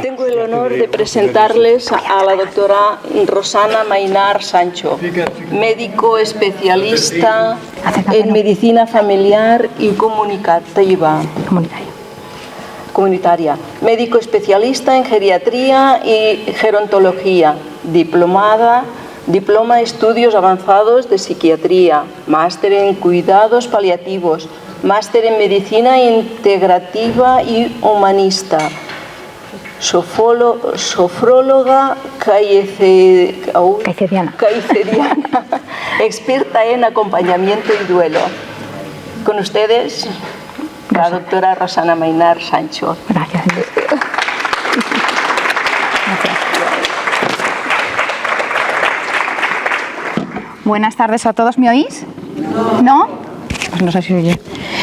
Tengo el honor de presentarles a la doctora Rosana Maynard Sancho, médico especialista en medicina familiar y comunitaria, médico especialista en geriatría y gerontología, diploma en estudios avanzados de psiquiatría, máster en cuidados paliativos, máster en medicina integrativa y humanista, sofróloga caiceriana, experta en acompañamiento y duelo. Con ustedes, la doctora Rosana Maynard Sancho. Gracias. Buenas tardes a todos. ¿Me oís? ¿No? Pues no sé si oye.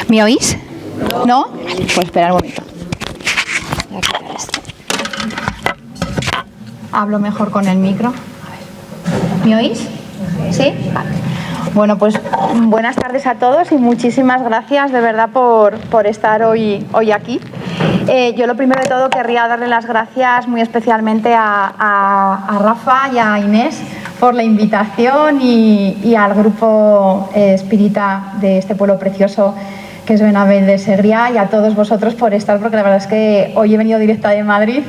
¿Me oís? ¿No? Vale, pues esperar un momento. Voy a quitar esto. Hablo mejor con el micro. A ver. ¿Me oís? ¿Sí? Vale. Bueno, pues buenas tardes a todos y muchísimas gracias de verdad por estar hoy aquí. Yo lo primero de todo querría darle las gracias muy especialmente a Rafa y a Inés por la invitación y al grupo espírita de este pueblo precioso que es Benavent de Segrià, y a todos vosotros por estar, porque la verdad es que hoy he venido directa de Madrid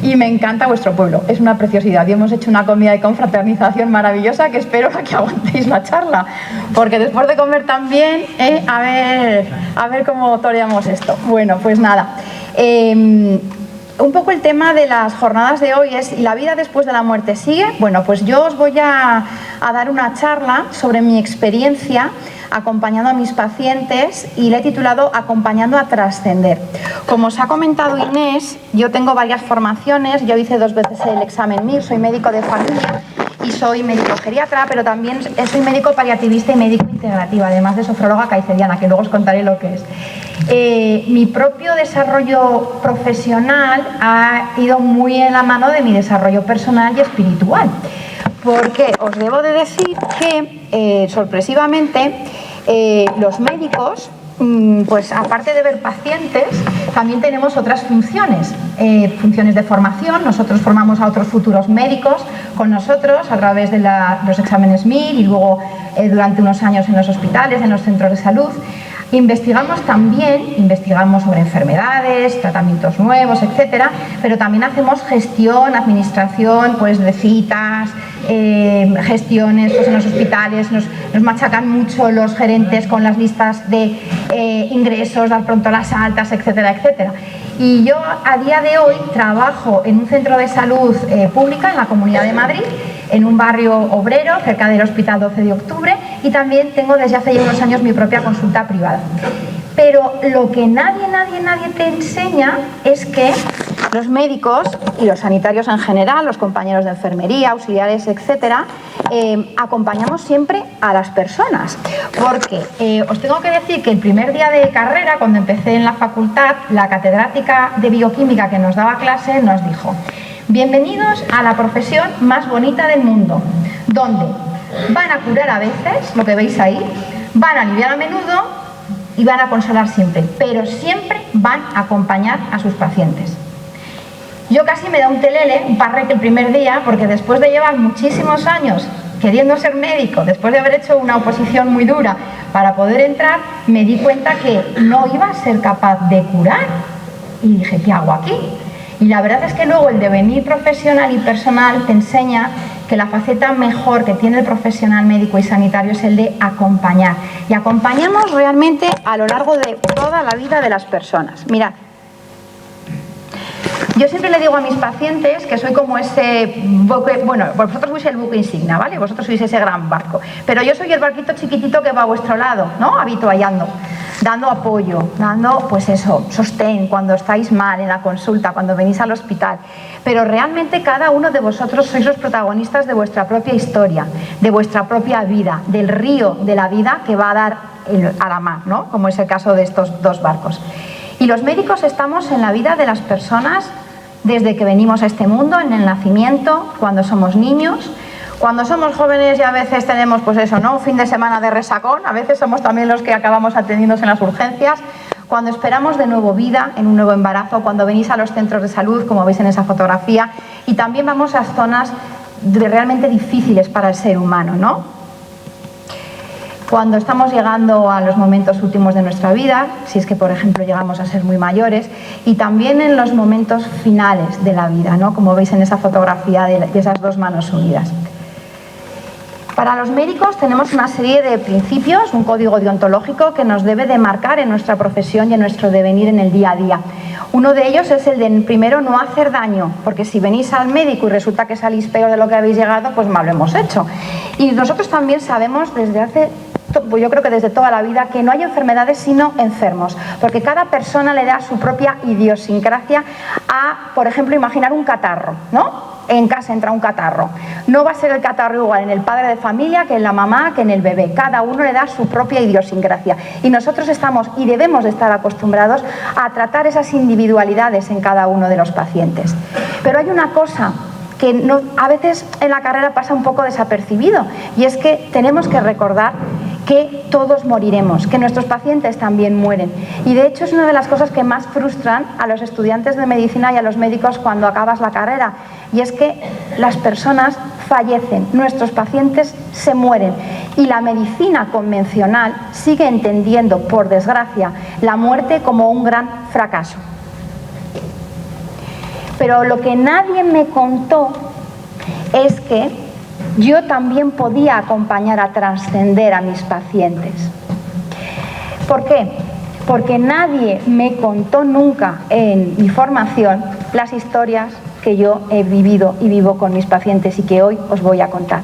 y me encanta vuestro pueblo, es una preciosidad y hemos hecho una comida de confraternización maravillosa que espero que aguantéis la charla, porque después de comer también, a ver cómo toreamos esto. Bueno, pues nada, un poco el tema de las jornadas de hoy es ¿y la vida después de la muerte sigue? Bueno, pues yo os voy a dar una charla sobre mi experiencia acompañando a mis pacientes y le he titulado Acompañando a trascender. Como os ha comentado Inés, yo tengo varias formaciones, yo hice 2 veces el examen MIR, soy médico de familia y soy médico geriatra, pero también soy médico paliativista y médico integrativo, además de sofróloga caiceriana, que luego os contaré lo que es. Mi propio desarrollo profesional ha ido muy en la mano de mi desarrollo personal y espiritual, porque os debo de decir que, sorpresivamente, los médicos, pues aparte de ver pacientes, también tenemos otras funciones, funciones de formación. Nosotros formamos a otros futuros médicos con nosotros a través de los exámenes MIR y luego durante unos años en los hospitales, en los centros de salud. Investigamos sobre enfermedades, tratamientos nuevos, etcétera, pero también hacemos gestión, administración, pues de citas, gestiones pues en los hospitales. Nos machacan mucho los gerentes con las listas de ingresos, dar pronto las altas, etcétera, etcétera. Y yo a día de hoy trabajo en un centro de salud pública en la Comunidad de Madrid, en un barrio obrero cerca del Hospital 12 de Octubre, y también tengo desde hace ya unos años mi propia consulta privada. Pero lo que nadie te enseña es que los médicos y los sanitarios en general, los compañeros de enfermería, auxiliares, etcétera, acompañamos siempre a las personas. Porque os tengo que decir que el primer día de carrera, cuando empecé en la facultad, la catedrática de bioquímica que nos daba clase nos dijo: bienvenidos a la profesión más bonita del mundo, donde van a curar a veces, lo que veis ahí, van a aliviar a menudo y van a consolar siempre, pero siempre van a acompañar a sus pacientes. Yo casi me da un telele, un parreque el primer día, porque después de llevar muchísimos años queriendo ser médico, después de haber hecho una oposición muy dura para poder entrar, me di cuenta que no iba a ser capaz de curar y dije, ¿qué hago aquí? Y la verdad es que luego el devenir profesional y personal te enseña que la faceta mejor que tiene el profesional médico y sanitario es el de acompañar. Y acompañamos realmente a lo largo de toda la vida de las personas. Mirad, yo siempre le digo a mis pacientes que soy como ese buque, bueno, vosotros sois el buque insignia, ¿vale? Vosotros sois ese gran barco, pero yo soy el barquito chiquitito que va a vuestro lado, ¿no? Habituallando, dando apoyo, dando, pues eso, sostén cuando estáis mal en la consulta, cuando venís al hospital. Pero realmente cada uno de vosotros sois los protagonistas de vuestra propia historia, de vuestra propia vida, del río de la vida que va a dar a la mar, ¿no? Como es el caso de estos 2 barcos. Y los médicos estamos en la vida de las personas desde que venimos a este mundo, en el nacimiento, cuando somos niños, cuando somos jóvenes y a veces tenemos, pues eso, ¿no? Un fin de semana de resacón, a veces somos también los que acabamos atendiéndose en las urgencias, cuando esperamos de nuevo vida en un nuevo embarazo, cuando venís a los centros de salud, como veis en esa fotografía, y también vamos a zonas realmente difíciles para el ser humano, ¿no? Cuando estamos llegando a los momentos últimos de nuestra vida, si es que por ejemplo llegamos a ser muy mayores, y también en los momentos finales de la vida, ¿no? Como veis en esa fotografía de esas dos manos unidas. Para los médicos tenemos una serie de principios, un código deontológico que nos debe de marcar en nuestra profesión y en nuestro devenir en el día a día. Uno de ellos es el de, primero, no hacer daño, porque si venís al médico y resulta que salís peor de lo que habéis llegado, pues mal lo hemos hecho. Y nosotros también sabemos yo creo que desde toda la vida, que no hay enfermedades sino enfermos, porque cada persona le da su propia idiosincrasia a, por ejemplo, imaginar un catarro, ¿no? En casa entra un catarro. No va a ser el catarro igual en el padre de familia que en la mamá, que en el bebé. Cada uno le da su propia idiosincrasia. Y nosotros estamos y debemos de estar acostumbrados a tratar esas individualidades en cada uno de los pacientes. Pero hay una cosa que a veces en la carrera pasa un poco desapercibido, y es que tenemos que recordar que todos moriremos, que nuestros pacientes también mueren. Y de hecho es una de las cosas que más frustran a los estudiantes de medicina y a los médicos cuando acabas la carrera, y es que las personas fallecen, nuestros pacientes se mueren, y la medicina convencional sigue entendiendo, por desgracia, la muerte como un gran fracaso. Pero lo que nadie me contó es que yo también podía acompañar a trascender a mis pacientes. ¿Por qué? Porque nadie me contó nunca en mi formación las historias que yo he vivido y vivo con mis pacientes y que hoy os voy a contar.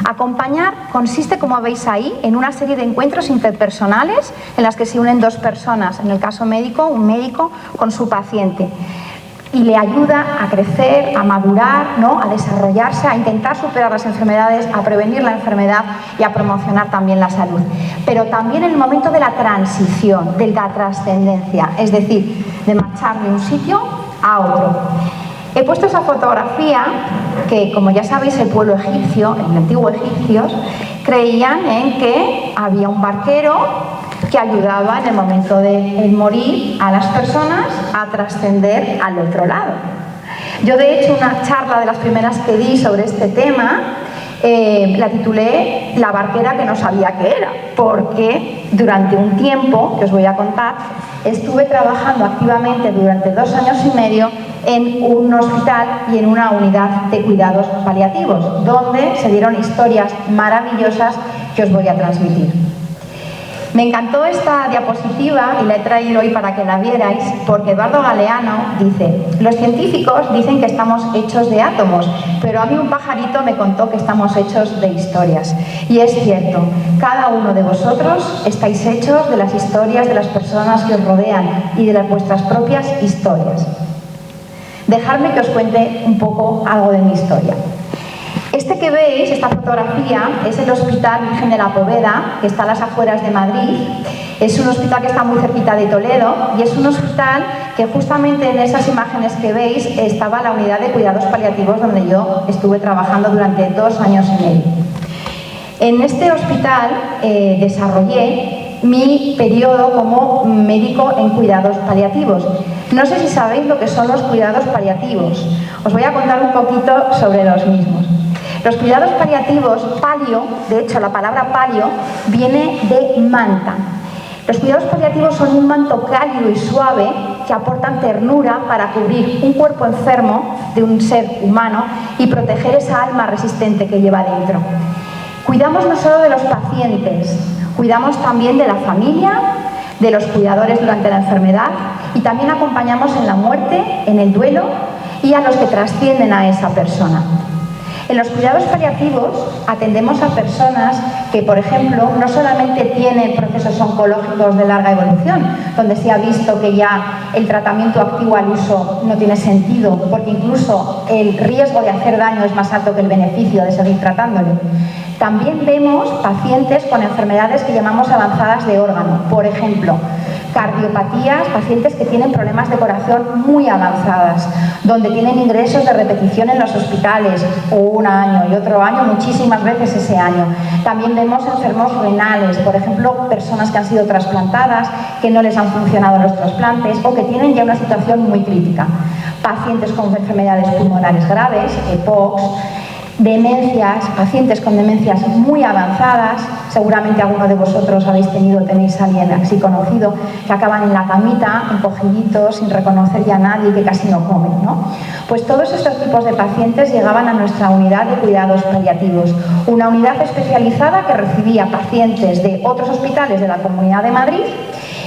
Acompañar consiste, como veis ahí, en una serie de encuentros interpersonales en las que se unen dos personas, en el caso médico, un médico con su paciente, y le ayuda a crecer, a madurar, ¿no? A desarrollarse, a intentar superar las enfermedades, a prevenir la enfermedad y a promocionar también la salud. Pero también en el momento de la transición, de la trascendencia, es decir, de marchar de un sitio a otro. He puesto esa fotografía que, como ya sabéis, el pueblo egipcio, el antiguo egipcios, creían en que había un barquero que ayudaba en el momento de morir a las personas a trascender al otro lado. Yo, de hecho, una charla de las primeras que di sobre este tema la titulé La barquera que no sabía qué era, porque durante un tiempo, que os voy a contar, estuve trabajando activamente durante 2 años y medio en un hospital y en una unidad de cuidados paliativos, donde se dieron historias maravillosas que os voy a transmitir. Me encantó esta diapositiva y la he traído hoy para que la vierais, porque Eduardo Galeano dice: los científicos dicen que estamos hechos de átomos, pero a mí un pajarito me contó que estamos hechos de historias. Y es cierto, cada uno de vosotros estáis hechos de las historias de las personas que os rodean y de vuestras propias historias. Dejadme que os cuente un poco algo de mi historia. Este que veis, esta fotografía, es el Hospital Virgen de la Poveda, que está a las afueras de Madrid. Es un hospital que está muy cerquita de Toledo y es un hospital que justamente en esas imágenes que veis estaba la unidad de cuidados paliativos donde yo estuve trabajando durante 2 años y medio. En este hospital desarrollé mi periodo como médico en cuidados paliativos. No sé si sabéis lo que son los cuidados paliativos. Os voy a contar un poquito sobre los mismos. Los cuidados paliativos, palio, de hecho la palabra palio viene de manta. Los cuidados paliativos son un manto cálido y suave que aportan ternura para cubrir un cuerpo enfermo de un ser humano y proteger esa alma resistente que lleva dentro. Cuidamos no solo de los pacientes, cuidamos también de la familia, de los cuidadores durante la enfermedad, y también acompañamos en la muerte, en el duelo y a los que trascienden a esa persona. En los cuidados paliativos atendemos a personas que, por ejemplo, no solamente tienen procesos oncológicos de larga evolución, donde se ha visto que ya el tratamiento activo al uso no tiene sentido, porque incluso el riesgo de hacer daño es más alto que el beneficio de seguir tratándole. También vemos pacientes con enfermedades que llamamos avanzadas de órgano, por ejemplo, cardiopatías, pacientes que tienen problemas de corazón muy avanzadas, donde tienen ingresos de repetición en los hospitales, un año y otro año, muchísimas veces ese año. También vemos enfermos renales, por ejemplo, personas que han sido trasplantadas, que no les han funcionado los trasplantes o que tienen ya una situación muy crítica. Pacientes con enfermedades pulmonares graves, EPOCs, demencias, pacientes con demencias muy avanzadas, seguramente alguno de vosotros tenéis a alguien así conocido, que acaban en la camita, encogiditos, sin reconocer ya a nadie, que casi no comen, ¿no? Pues todos estos tipos de pacientes llegaban a nuestra unidad de cuidados paliativos, una unidad especializada que recibía pacientes de otros hospitales de la Comunidad de Madrid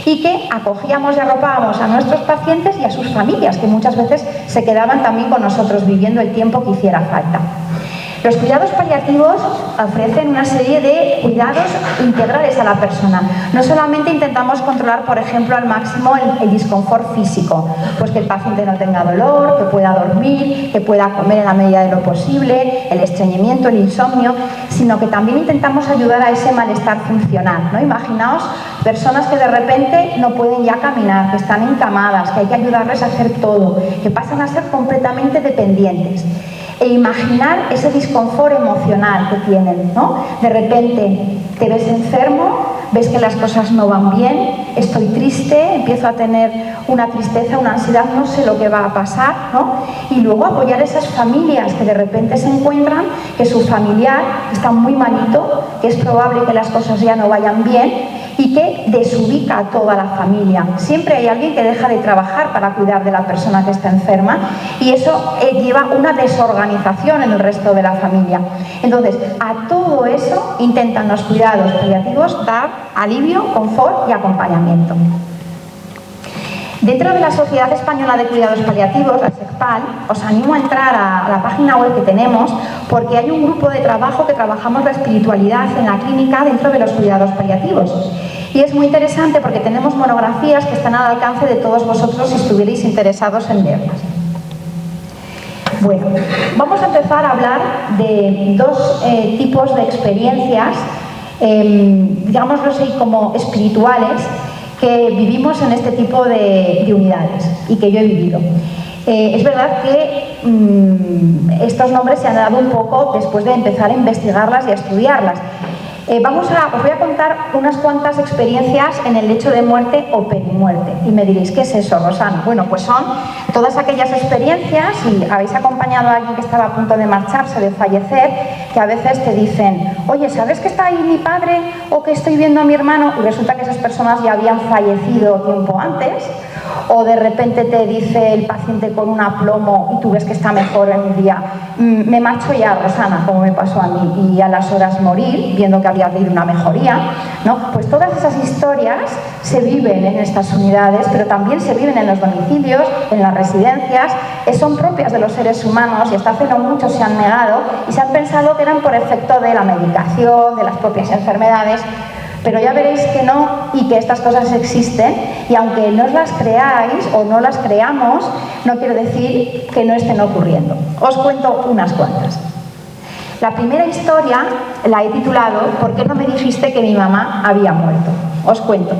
y que acogíamos y arropábamos a nuestros pacientes y a sus familias, que muchas veces se quedaban también con nosotros viviendo el tiempo que hiciera falta. Los cuidados paliativos ofrecen una serie de cuidados integrales a la persona. No solamente intentamos controlar, por ejemplo, al máximo el disconfort físico, pues que el paciente no tenga dolor, que pueda dormir, que pueda comer en la medida de lo posible, el estreñimiento, el insomnio, sino que también intentamos ayudar a ese malestar funcional, ¿no? Imaginaos personas que de repente no pueden ya caminar, que están encamadas, que hay que ayudarles a hacer todo, que pasan a ser completamente dependientes. E imaginar ese disconfort emocional que tienen, ¿no? De repente te ves enfermo, ves que las cosas no van bien, estoy triste, empiezo a tener una tristeza, una ansiedad, no sé lo que va a pasar, ¿no? Y luego apoyar a esas familias que de repente se encuentran que su familiar está muy malito, que es probable que las cosas ya no vayan bien y que desubica a toda la familia. Siempre hay alguien que deja de trabajar para cuidar de la persona que está enferma y eso lleva una desorganización en el resto de la familia. Entonces, a todo eso intentan los cuidados paliativos dar alivio, confort y acompañamiento. Dentro de la Sociedad Española de Cuidados Paliativos, la SECPAL, os animo a entrar a la página web que tenemos porque hay un grupo de trabajo que trabajamos la espiritualidad en la clínica dentro de los cuidados paliativos. Y es muy interesante porque tenemos monografías que están al alcance de todos vosotros si estuvierais interesados en leerlas. Bueno, vamos a empezar a hablar de dos tipos de experiencias, digámoslo así, como espirituales, que vivimos en este tipo de unidades y que yo he vivido. Es verdad que estos nombres se han dado un poco después de empezar a investigarlas y a estudiarlas. Os voy a contar unas cuantas experiencias en el lecho de muerte o perimuerte. Y me diréis, ¿qué es eso, Rosana? Bueno, pues son todas aquellas experiencias, y habéis acompañado a alguien que estaba a punto de marcharse, de fallecer, que a veces te dicen, oye, ¿sabes que está ahí mi padre o que estoy viendo a mi hermano? Y resulta que esas personas ya habían fallecido tiempo antes. O de repente te dice el paciente con un aplomo y tú ves que está mejor en un día, me marcho ya, Rosana, como me pasó a mí, y a las horas morir, viendo que había habido una mejoría, ¿no? Pues todas esas historias se viven en estas unidades, pero también se viven en los domicilios, en las residencias, son propias de los seres humanos y hasta hace no mucho se han negado y se han pensado que eran por efecto de la medicación, de las propias enfermedades. Pero ya veréis que no y que estas cosas existen y aunque no os las creáis o no las creamos, no quiere decir que no estén ocurriendo. Os cuento unas cuantas. La primera historia la he titulado ¿Por qué no me dijiste que mi mamá había muerto? Os cuento.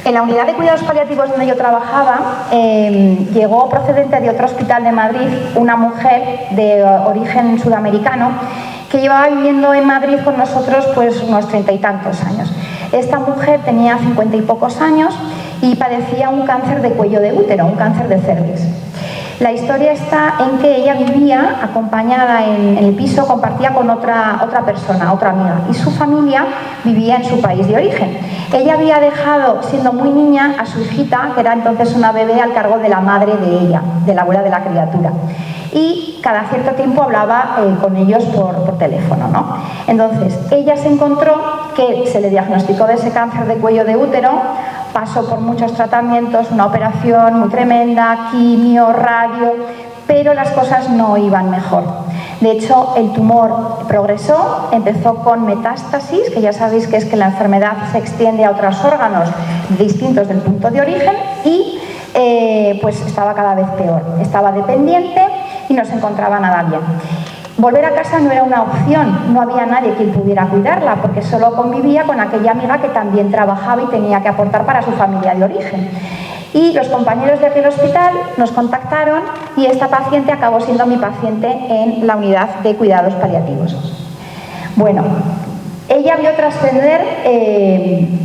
En la unidad de cuidados paliativos donde yo trabajaba, llegó procedente de otro hospital de Madrid una mujer de origen sudamericano que llevaba viviendo en Madrid con nosotros pues unos 30 y tantos años. Esta mujer tenía 50 y pocos años y padecía un cáncer de cuello de útero, un cáncer de cervix. La historia está en que ella vivía acompañada en el piso, compartía con otra persona, otra amiga, y su familia vivía en su país de origen. Ella había dejado, siendo muy niña, a su hijita, que era entonces una bebé, al cargo de la madre de ella, de la abuela de la criatura. Y cada cierto tiempo hablaba con ellos por teléfono, ¿no? Entonces, ella se encontró que se le diagnosticó de ese cáncer de cuello de útero, pasó por muchos tratamientos, una operación muy tremenda, quimio, radio, pero las cosas no iban mejor. De hecho, el tumor progresó, empezó con metástasis, que ya sabéis que es que la enfermedad se extiende a otros órganos distintos del punto de origen, y pues estaba cada vez peor. Estaba dependiente y no se encontraba nada bien. Volver a casa no era una opción, no había nadie quien pudiera cuidarla, porque solo convivía con aquella amiga que también trabajaba y tenía que aportar para su familia de origen. Y los compañeros de aquel hospital nos contactaron y esta paciente acabó siendo mi paciente en la unidad de cuidados paliativos. Bueno, ella vio trascender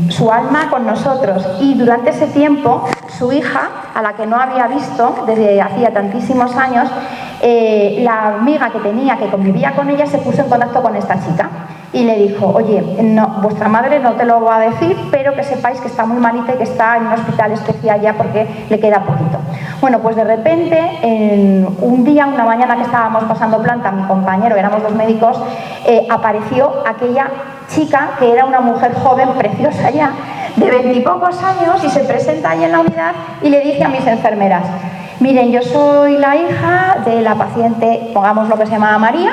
su alma con nosotros y durante ese tiempo su hija, a la que no había visto desde hacía tantísimos años, la amiga que tenía, que convivía con ella, se puso en contacto con esta chica y le dijo: oye, no, vuestra madre no te lo va a decir, pero que sepáis que está muy malita y que está en un hospital especial ya porque le queda poquito. Bueno, pues de repente, un día, una mañana que estábamos pasando planta, mi compañero, éramos dos médicos, apareció aquella chica que era una mujer joven, preciosa ya, de 20 y pocos años, y se presenta ahí en la unidad y le dice a mis enfermeras: miren, yo soy la hija de la paciente, pongamos lo que se llamaba María,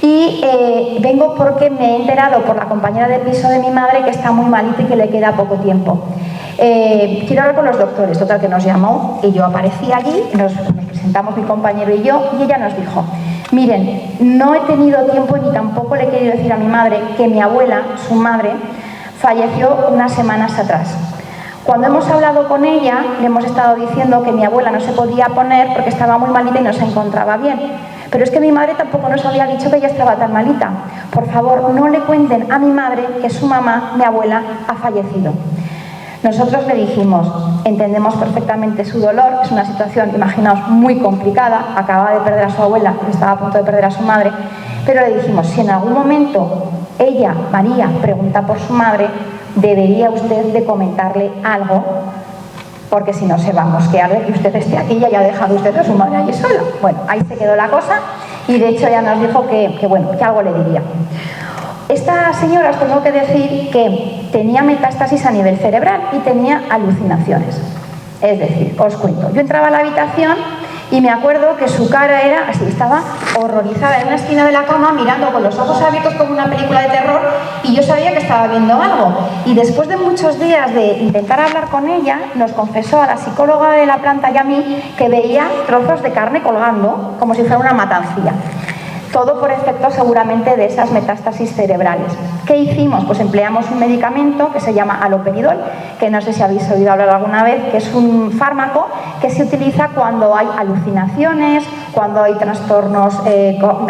y vengo porque me he enterado por la compañera de piso de mi madre que está muy malita y que le queda poco tiempo. Quiero hablar con los doctores. Total, que nos llamó y yo aparecí allí, nos presentamos mi compañero y yo, y ella nos dijo: miren, no he tenido tiempo ni tampoco le he querido decir a mi madre que mi abuela, su madre, falleció unas semanas atrás. Cuando hemos hablado con ella, le hemos estado diciendo que mi abuela no se podía poner porque estaba muy malita y no se encontraba bien. Pero es que mi madre tampoco nos había dicho que ella estaba tan malita. Por favor, no le cuenten a mi madre que su mamá, mi abuela, ha fallecido. Nosotros le dijimos: entendemos perfectamente su dolor, es una situación, imaginaos, muy complicada, acababa de perder a su abuela, estaba a punto de perder a su madre, pero le dijimos: si en algún momento ella, María, pregunta por su madre, debería usted de comentarle algo, porque si no se va a mosquear de que usted esté aquí y haya dejado usted a su madre allí sola. Bueno, ahí se quedó la cosa y de hecho ella nos dijo que algo le diría. Esta señora, os tengo que decir que tenía metástasis a nivel cerebral y tenía alucinaciones. Es decir, os cuento, yo entraba a la habitación y me acuerdo que su cara era así, estaba horrorizada en una esquina de la cama mirando con los ojos abiertos como una película de terror, y yo sabía que estaba viendo algo. Y después de muchos días de intentar hablar con ella, nos confesó a la psicóloga de la planta y a mí que veía trozos de carne colgando como si fuera una matancilla. Todo por efecto seguramente de esas metástasis cerebrales. ¿Qué hicimos? Pues empleamos un medicamento que se llama haloperidol, que no sé si habéis oído hablar alguna vez, que es un fármaco que se utiliza cuando hay alucinaciones, cuando hay trastornos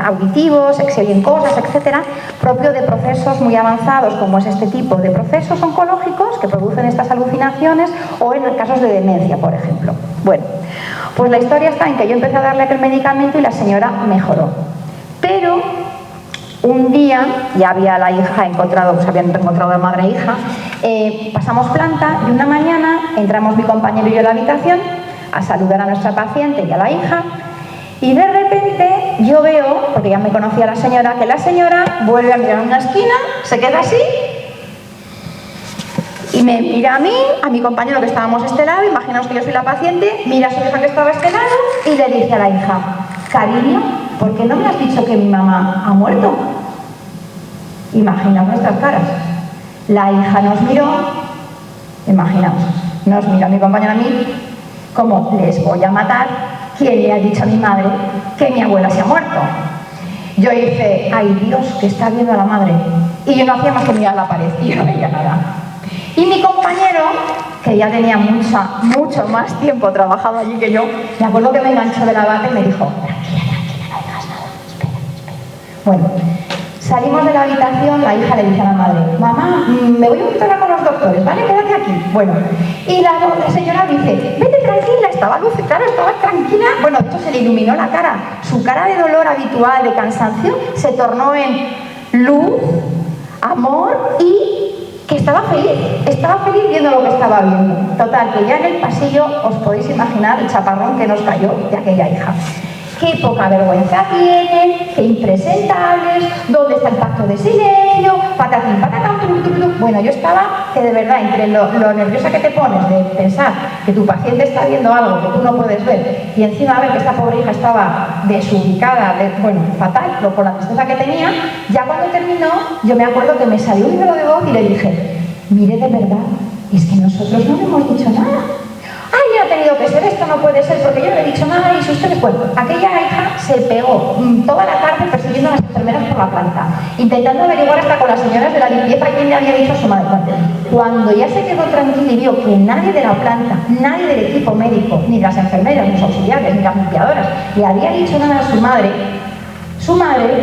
auditivos, se oyen cosas, etcétera, propio de procesos muy avanzados como es este tipo de procesos oncológicos que producen estas alucinaciones, o en casos de demencia, por ejemplo. Bueno, pues la historia está en que yo empecé a darle aquel medicamento y la señora mejoró. Pero un día, ya había la hija encontrado, se habían encontrado de madre e hija, pasamos planta y una mañana entramos mi compañero y yo a la habitación a saludar a nuestra paciente y a la hija, y de repente yo veo, porque ya me conocía la señora, que la señora vuelve a mirar una esquina, se queda así y me mira a mí, a mi compañero que estábamos a este lado, imaginaos que yo soy la paciente, mira a su hija que estaba a este lado y le dice a la hija: cariño, ¿por qué no me has dicho que mi mamá ha muerto? Imaginaos nuestras caras. La hija nos miró, imaginaos, nos miró a mi compañera a mí, como: les voy a matar, ¿quién le ha dicho a mi madre que mi abuela se ha muerto? Yo hice: ay Dios, que está viendo a la madre. Y yo no hacía más que mirar la pared y yo no veía nada. Y mi compañero, que ya tenía mucho más tiempo trabajado allí que yo, me acuerdo que me enganchó de la bata y me dijo: bueno, salimos de la habitación, la hija le dice a la madre: mamá, me voy a juntar con los doctores, ¿vale? Quédate aquí. Bueno, y la señora dice: vete tranquila, estaba lucidada, claro, estaba tranquila. Bueno, de hecho se le iluminó la cara. Su cara de dolor habitual, de cansancio, se tornó en luz, amor y que estaba feliz viendo lo que estaba viendo. Total, que ya en el pasillo os podéis imaginar el chaparrón que nos cayó de aquella hija. Qué poca vergüenza tienen, qué impresentables, dónde está el pacto de silencio, patatín, patatán, turuturu. Bueno, yo estaba que de verdad, entre lo nerviosa que te pones de pensar que tu paciente está viendo algo que tú no puedes ver, y encima ver que esta pobre hija estaba desubicada, fatal, por la tristeza que tenía, ya cuando terminó, yo me acuerdo que me salió un hilo de voz y le dije: mire, de verdad, es que nosotros no le hemos dicho nada. Ay, ha tenido que ser, esto no puede ser, porque yo no he dicho nada y si ustedes, bueno, aquella hija se pegó toda la tarde persiguiendo a las enfermeras por la planta, intentando averiguar hasta con las señoras de la limpieza quién le había dicho a su madre. Cuando ya se quedó tranquila y vio que nadie de la planta, nadie del equipo médico, ni las enfermeras, ni los auxiliares, ni las limpiadoras, le había dicho nada a su madre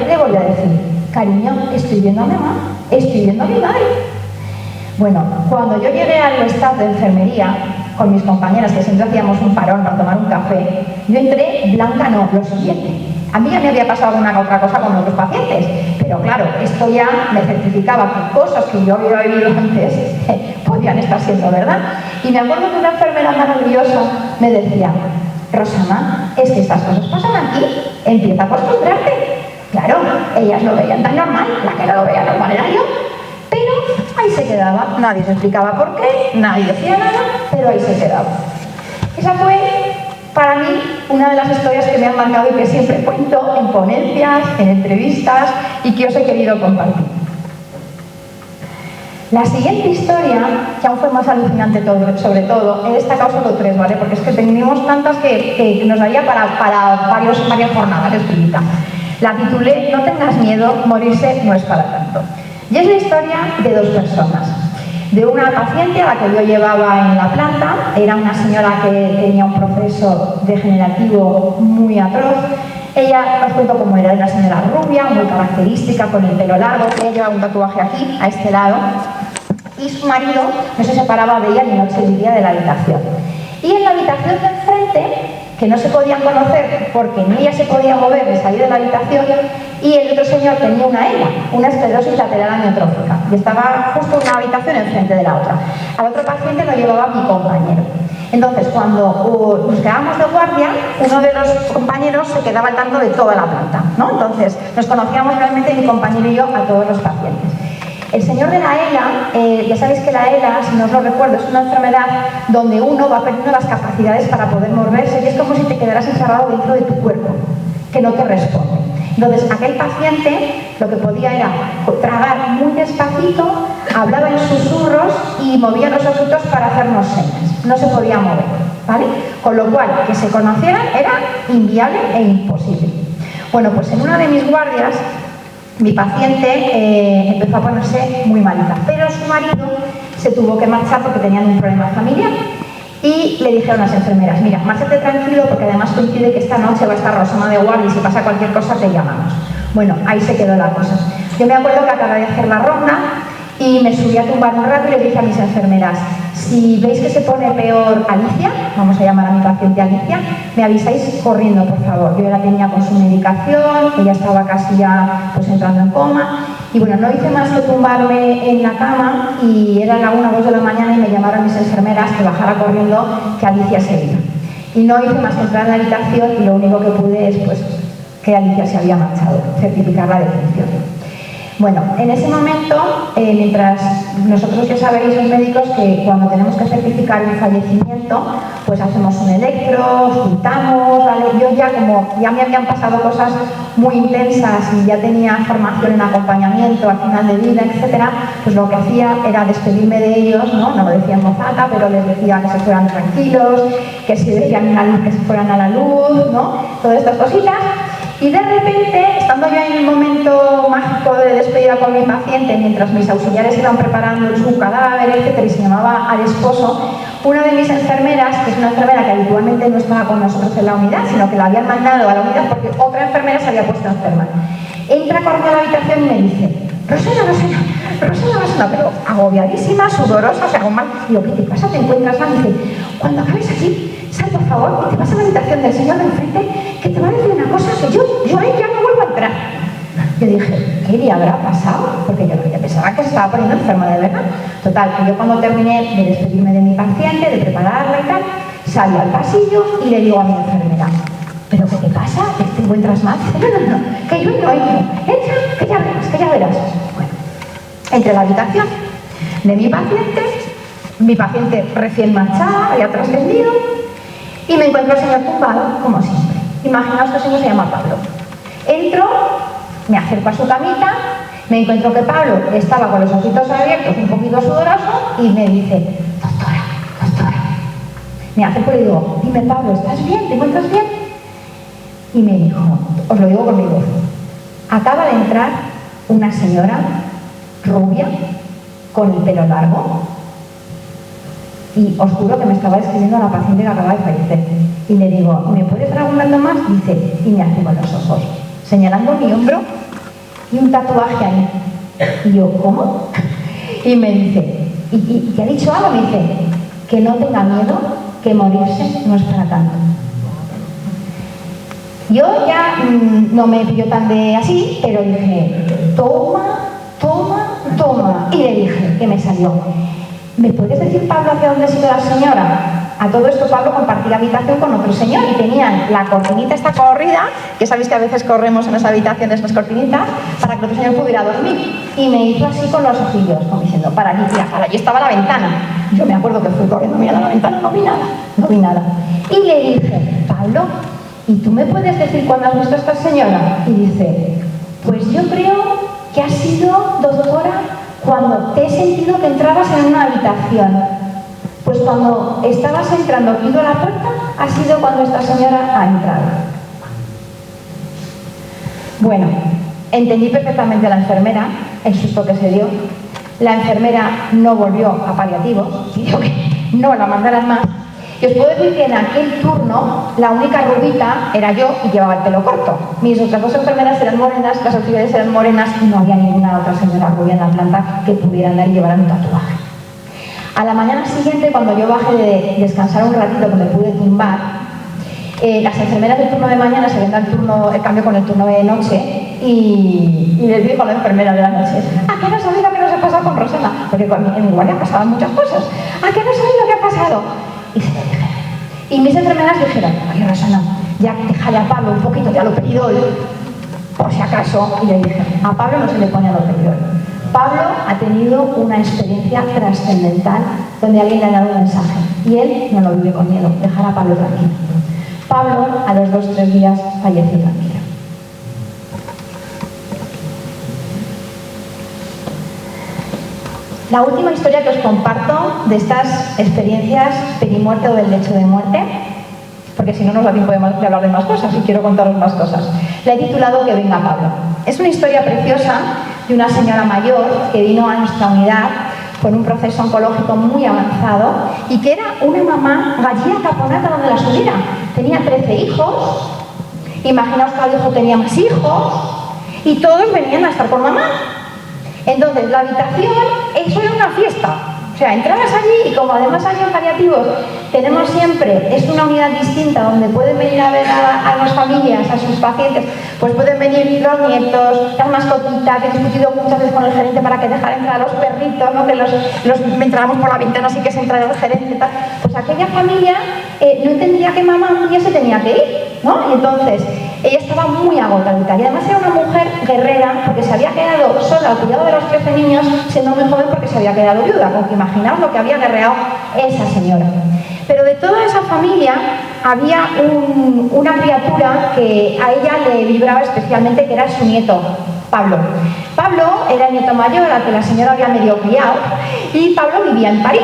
le volvió a decir: cariño, estoy viendo a mi mamá, estoy viendo a mi madre. Bueno, cuando yo llegué al staff de enfermería, con mis compañeras, que siempre hacíamos un parón para tomar un café, yo entré blanca, no, lo siguiente. A mí ya me había pasado alguna otra cosa con otros pacientes, pero claro, esto ya me certificaba que cosas que yo había vivido antes podían estar siendo verdad. Y me acuerdo que una enfermera maravillosa me decía: Rosana, es que estas cosas pasan aquí, empieza a acostumbrarte. Claro, ellas lo veían tan normal, la que no lo veía normal era yo, pero ahí se quedaba. Nadie se explicaba por qué, nadie decía nada, pero ahí se quedaba. Esa fue, para mí, una de las historias que me han marcado y que siempre cuento en ponencias, en entrevistas y que os he querido compartir. La siguiente historia, que aún fue más alucinante sobre todo, he destacado solo 3, ¿vale? Porque es que tenemos tantas que nos daría para varias jornadas escritas. La titulé "No tengas miedo, morirse no es para tanto". Y es la historia de 2 personas. De una paciente a la que yo llevaba en la planta, era una señora que tenía un proceso degenerativo muy atroz. Ella, os cuento cómo era, una señora rubia, muy característica, con el pelo largo. Ella llevaba un tatuaje aquí, a este lado, y su marido no se separaba de ella ni noche ni día de la habitación. Y en la habitación de enfrente, que no se podían conocer porque ni ella se podía mover ni salir de la habitación, y el otro señor tenía una ELA, una esclerosis lateral amiotrófica, y estaba justo en una habitación enfrente de la otra. Al otro paciente lo llevaba mi compañero. Entonces, cuando nos quedábamos de guardia, uno de los compañeros se quedaba al tanto de toda la planta, ¿no? Entonces, nos conocíamos realmente, mi compañero y yo, a todos los pacientes. El señor de la ELA, ya sabéis que la ELA, si no os lo recuerdo, es una enfermedad donde uno va perdiendo las capacidades para poder moverse y es como si te quedaras encerrado dentro de tu cuerpo, que no te responde. Entonces, aquel paciente lo que podía era tragar muy despacito, hablaba en susurros y movía los ositos para hacernos señas. No se podía mover, ¿vale? Con lo cual, que se conocieran era inviable e imposible. Bueno, pues en una de mis guardias, mi paciente empezó a ponerse muy malita, pero su marido se tuvo que marchar porque tenían un problema familiar. Y le dijeron a las enfermeras: mira, márchate tranquilo porque además coincide que esta noche va a estar Rosana de guardia y si pasa cualquier cosa te llamamos. Bueno, ahí se quedó la cosa. Yo me acuerdo que acabé de hacer la ronda y me subí a tumbar un rato y le dije a mis enfermeras: si veis que se pone peor Alicia, vamos a llamar a mi paciente Alicia, me avisáis corriendo, por favor. Yo ya la tenía con su medicación, ella estaba casi ya pues entrando en coma. Y bueno, no hice más que tumbarme en la cama y era la 1 o 2 de la mañana y me llamaron mis enfermeras que bajara corriendo que Alicia se iba. Y no hice más que entrar en la habitación y lo único que pude es pues que Alicia se había marchado, certificar la defunción. Bueno, en ese momento, mientras nosotros ya sabéis los médicos que cuando tenemos que certificar un fallecimiento, pues hacemos un electro, juntamos, ¿vale? Yo como ya me habían pasado cosas muy intensas y ya tenía formación en acompañamiento al final de vida, etcétera, pues lo que hacía era despedirme de ellos, ¿no? No lo decía en voz alta, pero les decía que se fueran tranquilos, que si decían una luz, que se fueran a la luz, ¿no? Todas estas cositas. Y de repente, estando yo en el momento mágico de despedida con mi paciente, mientras mis auxiliares iban preparando su cadáver, etcétera, y se llamaba al esposo, una de mis enfermeras, que es una enfermera que habitualmente no estaba con nosotros en la unidad, sino que la habían mandado a la unidad porque otra enfermera se había puesto enferma, entra corriendo a la habitación y me dice: Rosana, pero agobiadísima, sudorosa, o sea, con mal. Digo: ¿qué te pasa? ¿Te encuentras mal? Y dice: cuando acabes aquí, sal por favor y te vas a la habitación del señor de enfrente, que te va a decir una cosa que yo ahí ya no vuelvo a entrar. Yo dije: ¿qué le habrá pasado? Porque yo pensaba que se estaba poniendo enferma de verdad. Total, que yo cuando terminé de despedirme de mi paciente, de prepararla y tal, salí al pasillo y le digo a mi enfermera: ¿pero qué te pasa? ¿Te encuentras mal? No, que yo no entro. Entra, que ya verás. Bueno, entré a la habitación de mi paciente recién marchada, había trascendido, y me encuentro al señor tumbado, como siempre. Imaginaos que el señor se llama Pablo. Entro, me acerco a su camita, me encuentro que Pablo estaba con los ojitos abiertos, un poquito sudoroso, y me dice: doctora, Me acerco y le digo, dime Pablo, ¿estás bien? ¿Te encuentras bien? Y me dijo, os lo digo con mi voz, acaba de entrar una señora rubia con el pelo largo y os juro que me estaba describiendo a la paciente que acaba de fallecer. Y le digo, ¿me puedes dar algún dato más? Dice, y me hace con los ojos, señalando mi hombro y un tatuaje ahí. Y yo, ¿cómo? Y me dice, ¿y te ha dicho algo? Me dice, que no tenga miedo, que morirse no es para tanto. Yo ya no me pilló tan de así, pero dije, toma, toma, toma. Y le dije, que me salió, ¿me puedes decir, Pablo, hacia dónde se iba la señora? A todo esto Pablo compartía habitación con otro señor y tenían la cortinita esta corrida, que sabéis que a veces corremos en las habitaciones las cortinitas, para que el otro señor pudiera dormir. Y me hizo así con los ojillos, como diciendo, para allí, tía, para allí estaba la ventana. Yo me acuerdo que fui corriendo, mira la ventana, no vi nada. Y le dije, Pablo, ¿y tú me puedes decir cuándo has visto a esta señora? Y dice, pues yo creo que ha sido, doctora, cuando te he sentido que entrabas en una habitación. Pues cuando estabas entrando, ido a la puerta, ha sido cuando esta señora ha entrado. Bueno, entendí perfectamente a la enfermera, el susto que se dio. La enfermera no volvió a paliativos, pidió que no la mandaran más. Y os puedo decir que en aquel turno, la única rubita era yo y llevaba el pelo corto. Mis otras dos enfermeras eran morenas, las auxiliares eran morenas y no había ninguna otra señora rubia en la planta que pudiera andar y llevar un tatuaje. A la mañana siguiente, cuando yo bajé de descansar un ratito, que me pude tumbar, las enfermeras del turno de mañana se ven el cambio con el turno de noche y les dijo a la enfermera de la noche, ¿a qué no sabéis lo que nos ha pasado con Rosana? Porque en mi guardia pasaban muchas cosas. ¿A qué no sabéis lo que ha pasado? Y se lo dijeron. Y mis enfermeras dijeron, oye Rosana, ya déjale a Pablo un poquito de aloperidol, por si acaso. Y le dije, a Pablo no se le pone aloperidol. Pablo ha tenido una experiencia trascendental donde alguien le ha dado un mensaje y él no lo vive con miedo, dejar a Pablo tranquilo. Pablo a los 2 o 3 días falleció tranquilo. La última historia que os comparto de estas experiencias perimuerte o del lecho de muerte, porque si no nos da tiempo de hablar de más cosas y quiero contaros más cosas, la he titulado Que venga Pablo. Es una historia preciosa de una señora mayor que vino a nuestra unidad con un proceso oncológico muy avanzado y que era una mamá gallina caponata donde la subiera. Tenía 13 hijos, imaginaos que cada hijo tenía más hijos y todos venían a estar con mamá. Entonces la habitación, eso era una fiesta. O sea, entrabas allí y como además allí en paliativos tenemos siempre, es una unidad distinta donde pueden venir a ver a las familias, a sus pacientes, pues pueden venir los nietos, las mascotitas. He discutido muchas veces con el gerente para que dejara entrar a los perritos, ¿no? Que los entráramos por la ventana así que se entrara el gerente y tal. Pues aquella familia no entendía que mamá un día se tenía que ir, ¿no? Y entonces ella estaba muy agotadita y además era una mujer guerrera porque se había quedado sola al cuidado de los 13 niños siendo muy joven porque se había quedado viuda, con que imaginaos lo que había guerreado esa señora. Pero de toda esa familia había una criatura que a ella le vibraba especialmente, que era su nieto, Pablo. Pablo era el nieto mayor al que la señora había medio criado y Pablo vivía en París.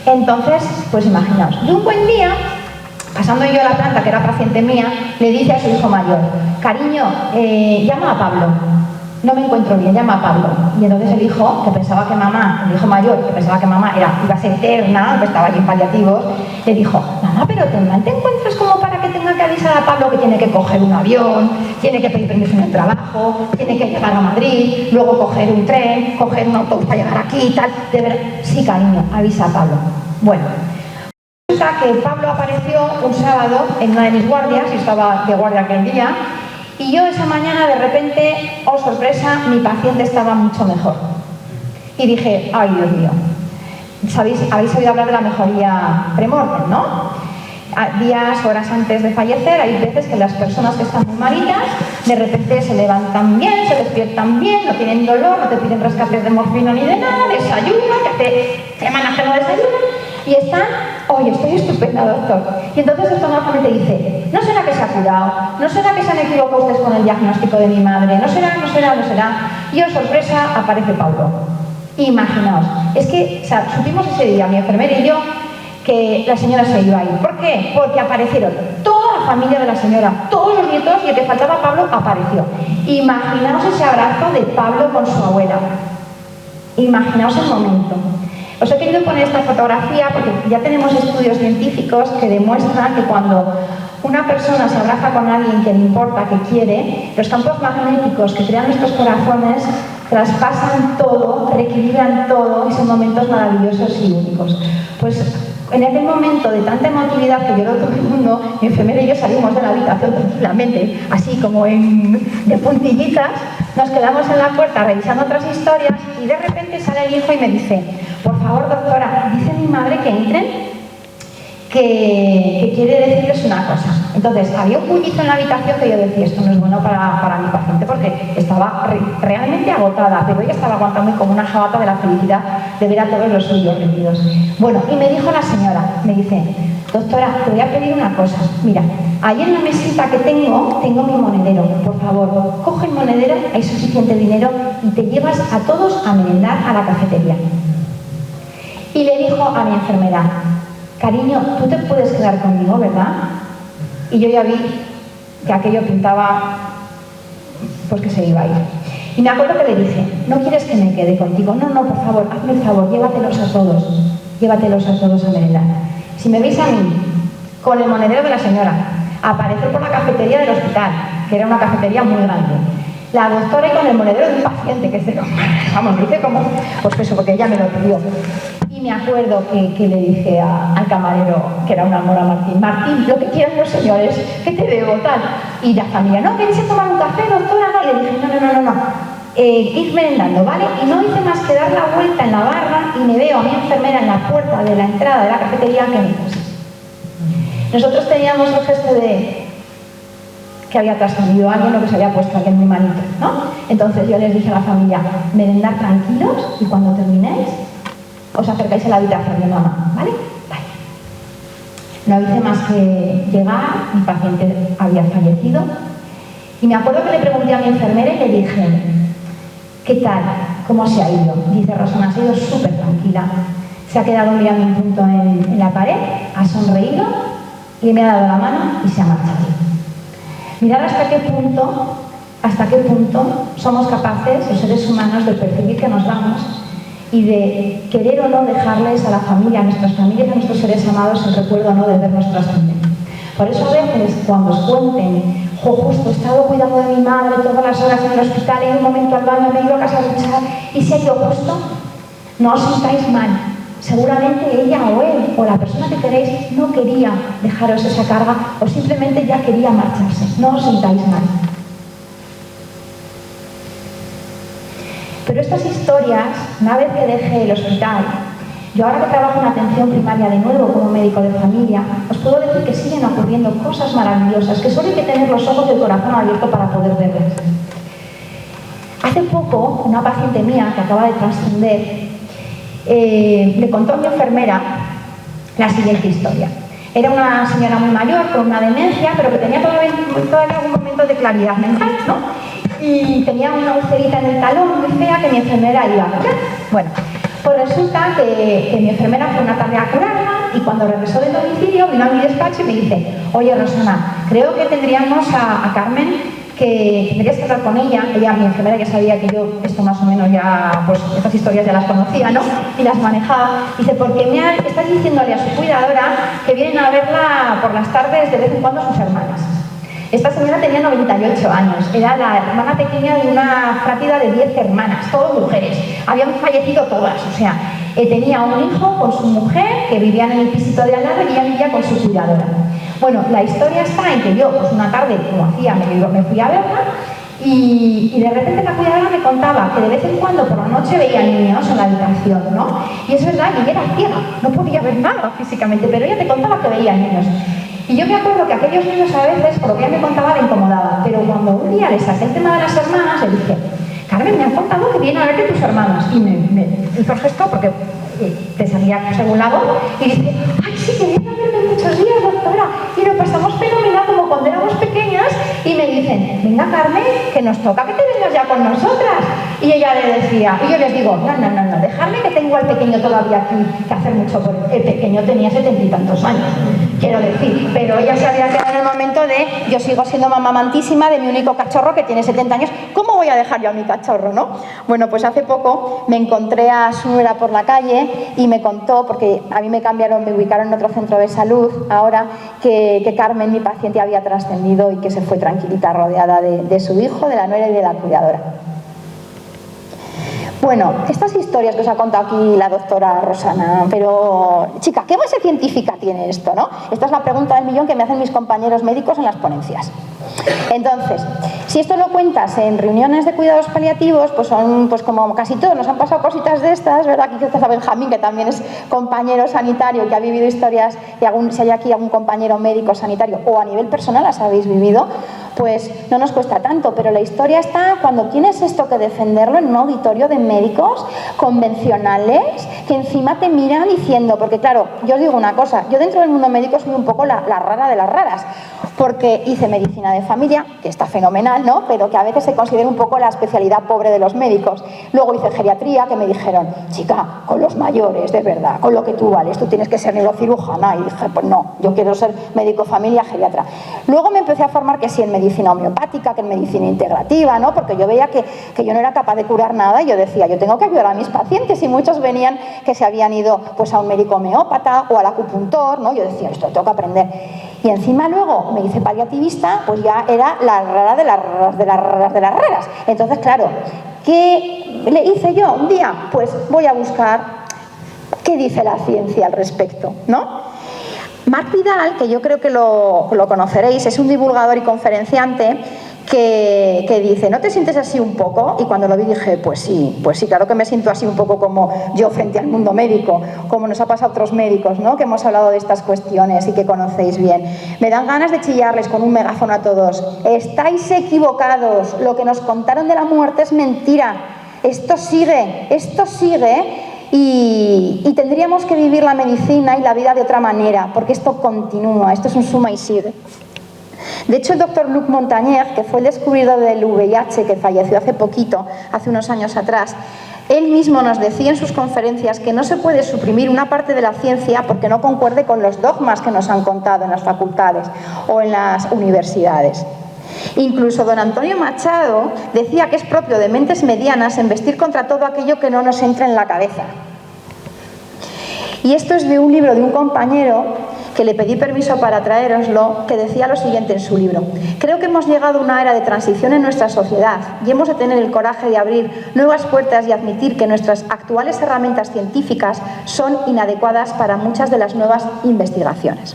Entonces, pues imaginaos, de un buen día, pasando yo a la planta, que era paciente mía, le dice a su hijo mayor, cariño, llama a Pablo. No me encuentro bien, llama a Pablo. Y entonces el hijo, que pensaba que mamá, el hijo mayor, que pensaba que mamá iba a ser eterna, que estaba allí en paliativos, le dijo, mamá, pero ¿te encuentras como para que tenga que avisar a Pablo que tiene que coger un avión, tiene que pedir permiso en el trabajo, tiene que llegar a Madrid, luego coger un tren, coger un autobús para llegar aquí y tal? De verdad, sí, cariño, avisa a Pablo. Bueno, resulta que Pablo apareció un sábado en una de mis guardias, y estaba de guardia aquel día, y yo esa mañana de repente, oh sorpresa, mi paciente estaba mucho mejor. Y dije, ay Dios mío, habéis oído hablar de la mejoría premortem, ¿no? Días, horas antes de fallecer, hay veces que las personas que están muy malitas, de repente se levantan bien, se despiertan bien, no tienen dolor, no te piden rescates de morfina ni de nada, desayunan, que hace semanas que no desayunan, y están, oye, estoy estupenda, doctor. Y entonces el normalmente dice, ¿no será que se ha curado? ¿No será que se han equivocado ustedes con el diagnóstico de mi madre? ¿No será? Y oh, sorpresa, aparece Pablo. Imaginaos, es que, o sea, supimos ese día, mi enfermera y yo, que la señora se iba a ir. ¿Por qué? Porque aparecieron toda la familia de la señora, todos los nietos, y el que faltaba, Pablo, apareció. Imaginaos ese abrazo de Pablo con su abuela. Imaginaos el momento. Os he querido poner esta fotografía porque ya tenemos estudios científicos que demuestran que cuando una persona se abraza con alguien que le importa, que quiere, los campos magnéticos que crean nuestros corazones traspasan todo, reequilibran todo y son momentos maravillosos y únicos. Pues en aquel momento de tanta emotividad que lloró todo el mundo, mi enfermera y yo salimos de la habitación tranquilamente, así como de puntillitas, nos quedamos en la puerta revisando otras historias y de repente sale el hijo y me dice: por favor, doctora, dice mi madre que entren, que quiere decirles una cosa. Entonces, había un bullicio en la habitación que yo decía: esto no es bueno para mi paciente, porque estaba realmente agotada, pero ella estaba aguantando como una jabata de la felicidad de ver a todos los suyos reunidos. Bueno, y me dijo la señora, me dice: doctora, te voy a pedir una cosa. Mira, ahí en la mesita que tengo mi monedero. Por favor, coge el monedero, hay suficiente dinero y te llevas a todos a merendar a la cafetería. Y le dijo a mi enfermera: cariño, tú te puedes quedar conmigo, ¿verdad? Y yo ya vi que aquello pintaba pues que se iba a ir. Y me acuerdo que le dije: ¿no quieres que me quede contigo? No, por favor, hazme el favor, llévatelos a todos a merendar. Si me veis a mí con el monedero de la señora, aparecer por la cafetería del hospital, que era una cafetería muy grande, la doctora y con el monedero de un paciente, que es de... Vamos, dice como... Pues eso, porque ella me lo pidió. Y me acuerdo que le dije al camarero, que era un amor, a Martín: Martín, lo que quieran los señores, ¿qué te debo, tal? Y la familia: ¿no queréis tomar un café, doctora? No. Y le dije: no. Ir merendando, ¿vale? Y no hice más que dar la vuelta en la barra y me veo a mi enfermera en la puerta de la entrada de la cafetería que me puse. Nosotros teníamos el gesto de que había trascendido a alguien o que se había puesto alguien muy malito, ¿no? Entonces yo les dije a la familia: merendar tranquilos y cuando terminéis os acercáis a la habitación de mamá, ¿vale? Vale. No hice más que llegar, mi paciente había fallecido y me acuerdo que le pregunté a mi enfermera y le dije: ¿qué tal? ¿Cómo se ha ido? Dice: Rosana, se ha ido súper tranquila. Se ha quedado mirando un punto en la pared, ha sonreído y me ha dado la mano y se ha marchado. Mirad hasta qué punto somos capaces, los seres humanos, de percibir que nos vamos y de querer o no dejarles a la familia, a nuestras familias, a nuestros seres amados, el recuerdo o no de vernos trascender. Por eso a veces cuando os cuenten: justo he estado cuidando de mi madre todas las horas en el hospital y en un momento al baño, me he ido a casa a luchar y se ha ido justo, no os sintáis mal. Seguramente ella o él o la persona que queréis no quería dejaros esa carga o simplemente ya quería marcharse. No os sintáis mal. Pero estas historias, una vez que deje el hospital, yo ahora que trabajo en atención primaria de nuevo como médico de familia, os puedo decir que siguen ocurriendo cosas maravillosas, que solo hay que tener los ojos y el corazón abierto para poder verlas. Hace poco, una paciente mía que acaba de trascender, le contó a mi enfermera la siguiente historia. Era una señora muy mayor, con una demencia, pero que tenía todavía algún momento de claridad mental, ¿no? Y tenía una ulcerita en el talón muy fea que mi enfermera iba a curar. Bueno, pues resulta que mi enfermera fue una tarde a curarla y cuando regresó del domicilio vino a mi despacho y me dice: oye, Rosana, creo que tendríamos a Carmen, que tendrías que hablar con ella. Ella, mi enfermera, ya sabía que yo esto más o menos ya, pues estas historias ya las conocía, ¿no? Y las manejaba. Dice: porque estás diciéndole a su cuidadora que vienen a verla por las tardes de vez en cuando sus hermanas. Esta señora tenía 98 años, era la hermana pequeña de una frátida de 10 hermanas, todas mujeres, habían fallecido todas, o sea, tenía un hijo con su mujer que vivían en el pisito de al lado y ella vivía con su cuidadora. Bueno, la historia está en que yo, pues una tarde, como hacía, me fui a verla y de repente la cuidadora me contaba que de vez en cuando por la noche veía niños en la habitación, ¿no? Y es verdad, y ella era ciega, no podía ver nada físicamente, pero ella te contaba que veía niños. Y yo me acuerdo que aquellos niños a veces, por lo que ella me contaba, le incomodaban, pero cuando un día le saqué el tema de las hermanas, le dije: Carmen, me han contado que vienen a verte tus hermanos. Y me hizo el gesto porque te salía según la voz y dice: ay, sí, que vienen a verme muchos días, doctora, y lo pasamos fenomenal como cuando éramos pequeñas. Y me dicen: venga Carmen, que nos toca que te vengas ya con nosotras. Y ella le decía, y yo les digo, no, dejadme que tengo al pequeño todavía aquí, que hacer mucho por él. El pequeño tenía 70 y tantos años, quiero decir, pero ella se había quedado en el momento de, yo sigo siendo mamá amantísima de mi único cachorro que tiene 70 años, ¿cómo voy a dejar yo a mi cachorro, no? Bueno, pues hace poco me encontré a su nuera por la calle y me contó, porque a mí me ubicaron en otro centro de salud ahora, que Carmen, mi paciente, había trascendido y que se fue tranquilita rodeada de su hijo, de la nuera y de la cuidadora. Bueno, estas historias que os ha contado aquí la doctora Rosana, pero, chica, ¿qué base científica tiene esto, no? Esta es la pregunta del millón que me hacen mis compañeros médicos en las ponencias. Entonces, si esto lo cuentas en reuniones de cuidados paliativos, pues son, pues como casi todos nos han pasado cositas de estas, ¿verdad? Aquí está Benjamín, que también es compañero sanitario, que ha vivido historias, y si hay aquí algún compañero médico sanitario, o a nivel personal las habéis vivido, pues no nos cuesta tanto, pero la historia está cuando tienes esto que defenderlo en un auditorio de médicos convencionales que encima te miran diciendo, porque claro, yo os digo una cosa, yo dentro del mundo médico soy un poco la rara de las raras, porque hice medicina de familia, que está fenomenal, ¿no? Pero que a veces se considera un poco la especialidad pobre de los médicos. Luego hice geriatría, que me dijeron, chica, con los mayores, de verdad, con lo que tú vales, tú tienes que ser neurocirujana. Y dije, pues no, yo quiero ser médico familia, geriatra. Luego me empecé a formar que sí en medicina homeopática, que en medicina integrativa, ¿no? Porque yo veía que yo no era capaz de curar nada y yo decía, yo tengo que ayudar a mis pacientes, y muchos venían que se habían ido pues a un médico homeópata o al acupuntor, ¿no? Yo decía, esto tengo que aprender. Y encima luego me hice paliativista, pues ya era la rara de las raras de las raras de las raras. Entonces, claro, ¿qué le hice yo un día? Pues voy a buscar qué dice la ciencia al respecto, ¿no? Marc Vidal, que yo creo que lo conoceréis, es un divulgador y conferenciante que dice, ¿no te sientes así un poco? Y cuando lo vi dije, pues sí, claro que me siento así un poco como yo frente al mundo médico, como nos ha pasado a otros médicos, ¿no? Que hemos hablado de estas cuestiones y que conocéis bien. Me dan ganas de chillarles con un megáfono a todos. Estáis equivocados, lo que nos contaron de la muerte es mentira. Esto sigue y tendríamos que vivir la medicina y la vida de otra manera, porque esto continúa, esto es un suma y sigue. De hecho, el doctor Luc Montagnier, que fue el descubridor del VIH, que falleció hace poquito, hace unos años atrás, él mismo nos decía en sus conferencias que no se puede suprimir una parte de la ciencia porque no concuerde con los dogmas que nos han contado en las facultades o en las universidades. Incluso don Antonio Machado decía que es propio de mentes medianas embestir contra todo aquello que no nos entra en la cabeza. Y esto es de un libro de un compañero que le pedí permiso para traéroslo, que decía lo siguiente en su libro. Creo que hemos llegado a una era de transición en nuestra sociedad y hemos de tener el coraje de abrir nuevas puertas y admitir que nuestras actuales herramientas científicas son inadecuadas para muchas de las nuevas investigaciones.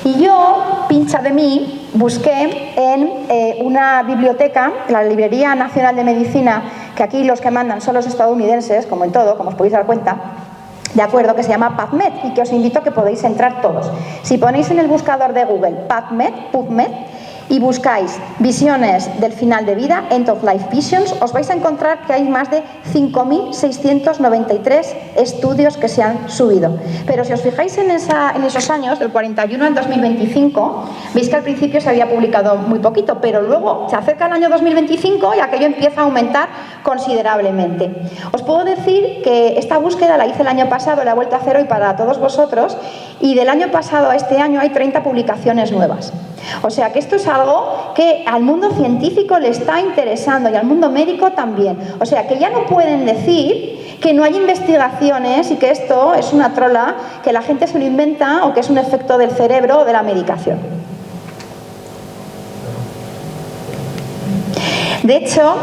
Y yo, pincha de mí, busqué en una biblioteca, la Librería Nacional de Medicina, que aquí los que mandan son los estadounidenses, como en todo, como os podéis dar cuenta, de acuerdo, que se llama PubMed y que os invito a que podáis entrar todos. Si ponéis en el buscador de Google PubMed, y buscáis visiones del final de vida, End of Life Visions, os vais a encontrar que hay más de 5.693 estudios que se han subido. Pero si os fijáis en esos años, del 41 al 2025, veis que al principio se había publicado muy poquito, pero luego se acerca el año 2025 y aquello empieza a aumentar considerablemente. Os puedo decir que esta búsqueda la hice el año pasado, la he vuelto a hacer hoy para todos vosotros, y del año pasado a este año hay 30 publicaciones nuevas. O sea que esto es algo que al mundo científico le está interesando y al mundo médico también. O sea que ya no pueden decir que no hay investigaciones y que esto es una trola, que la gente se lo inventa o que es un efecto del cerebro o de la medicación. De hecho,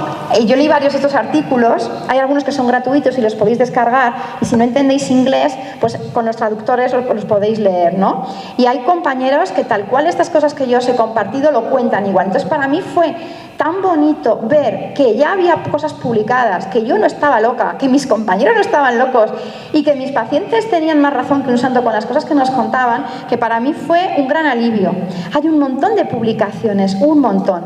yo leí varios de estos artículos, hay algunos que son gratuitos y los podéis descargar, y si no entendéis inglés, pues con los traductores los podéis leer, ¿no? Y hay compañeros que tal cual estas cosas que yo os he compartido lo cuentan igual. Entonces para mí fue tan bonito ver que ya había cosas publicadas, que yo no estaba loca, que mis compañeros no estaban locos y que mis pacientes tenían más razón que un santo con las cosas que nos contaban, que para mí fue un gran alivio. Hay un montón de publicaciones, un montón.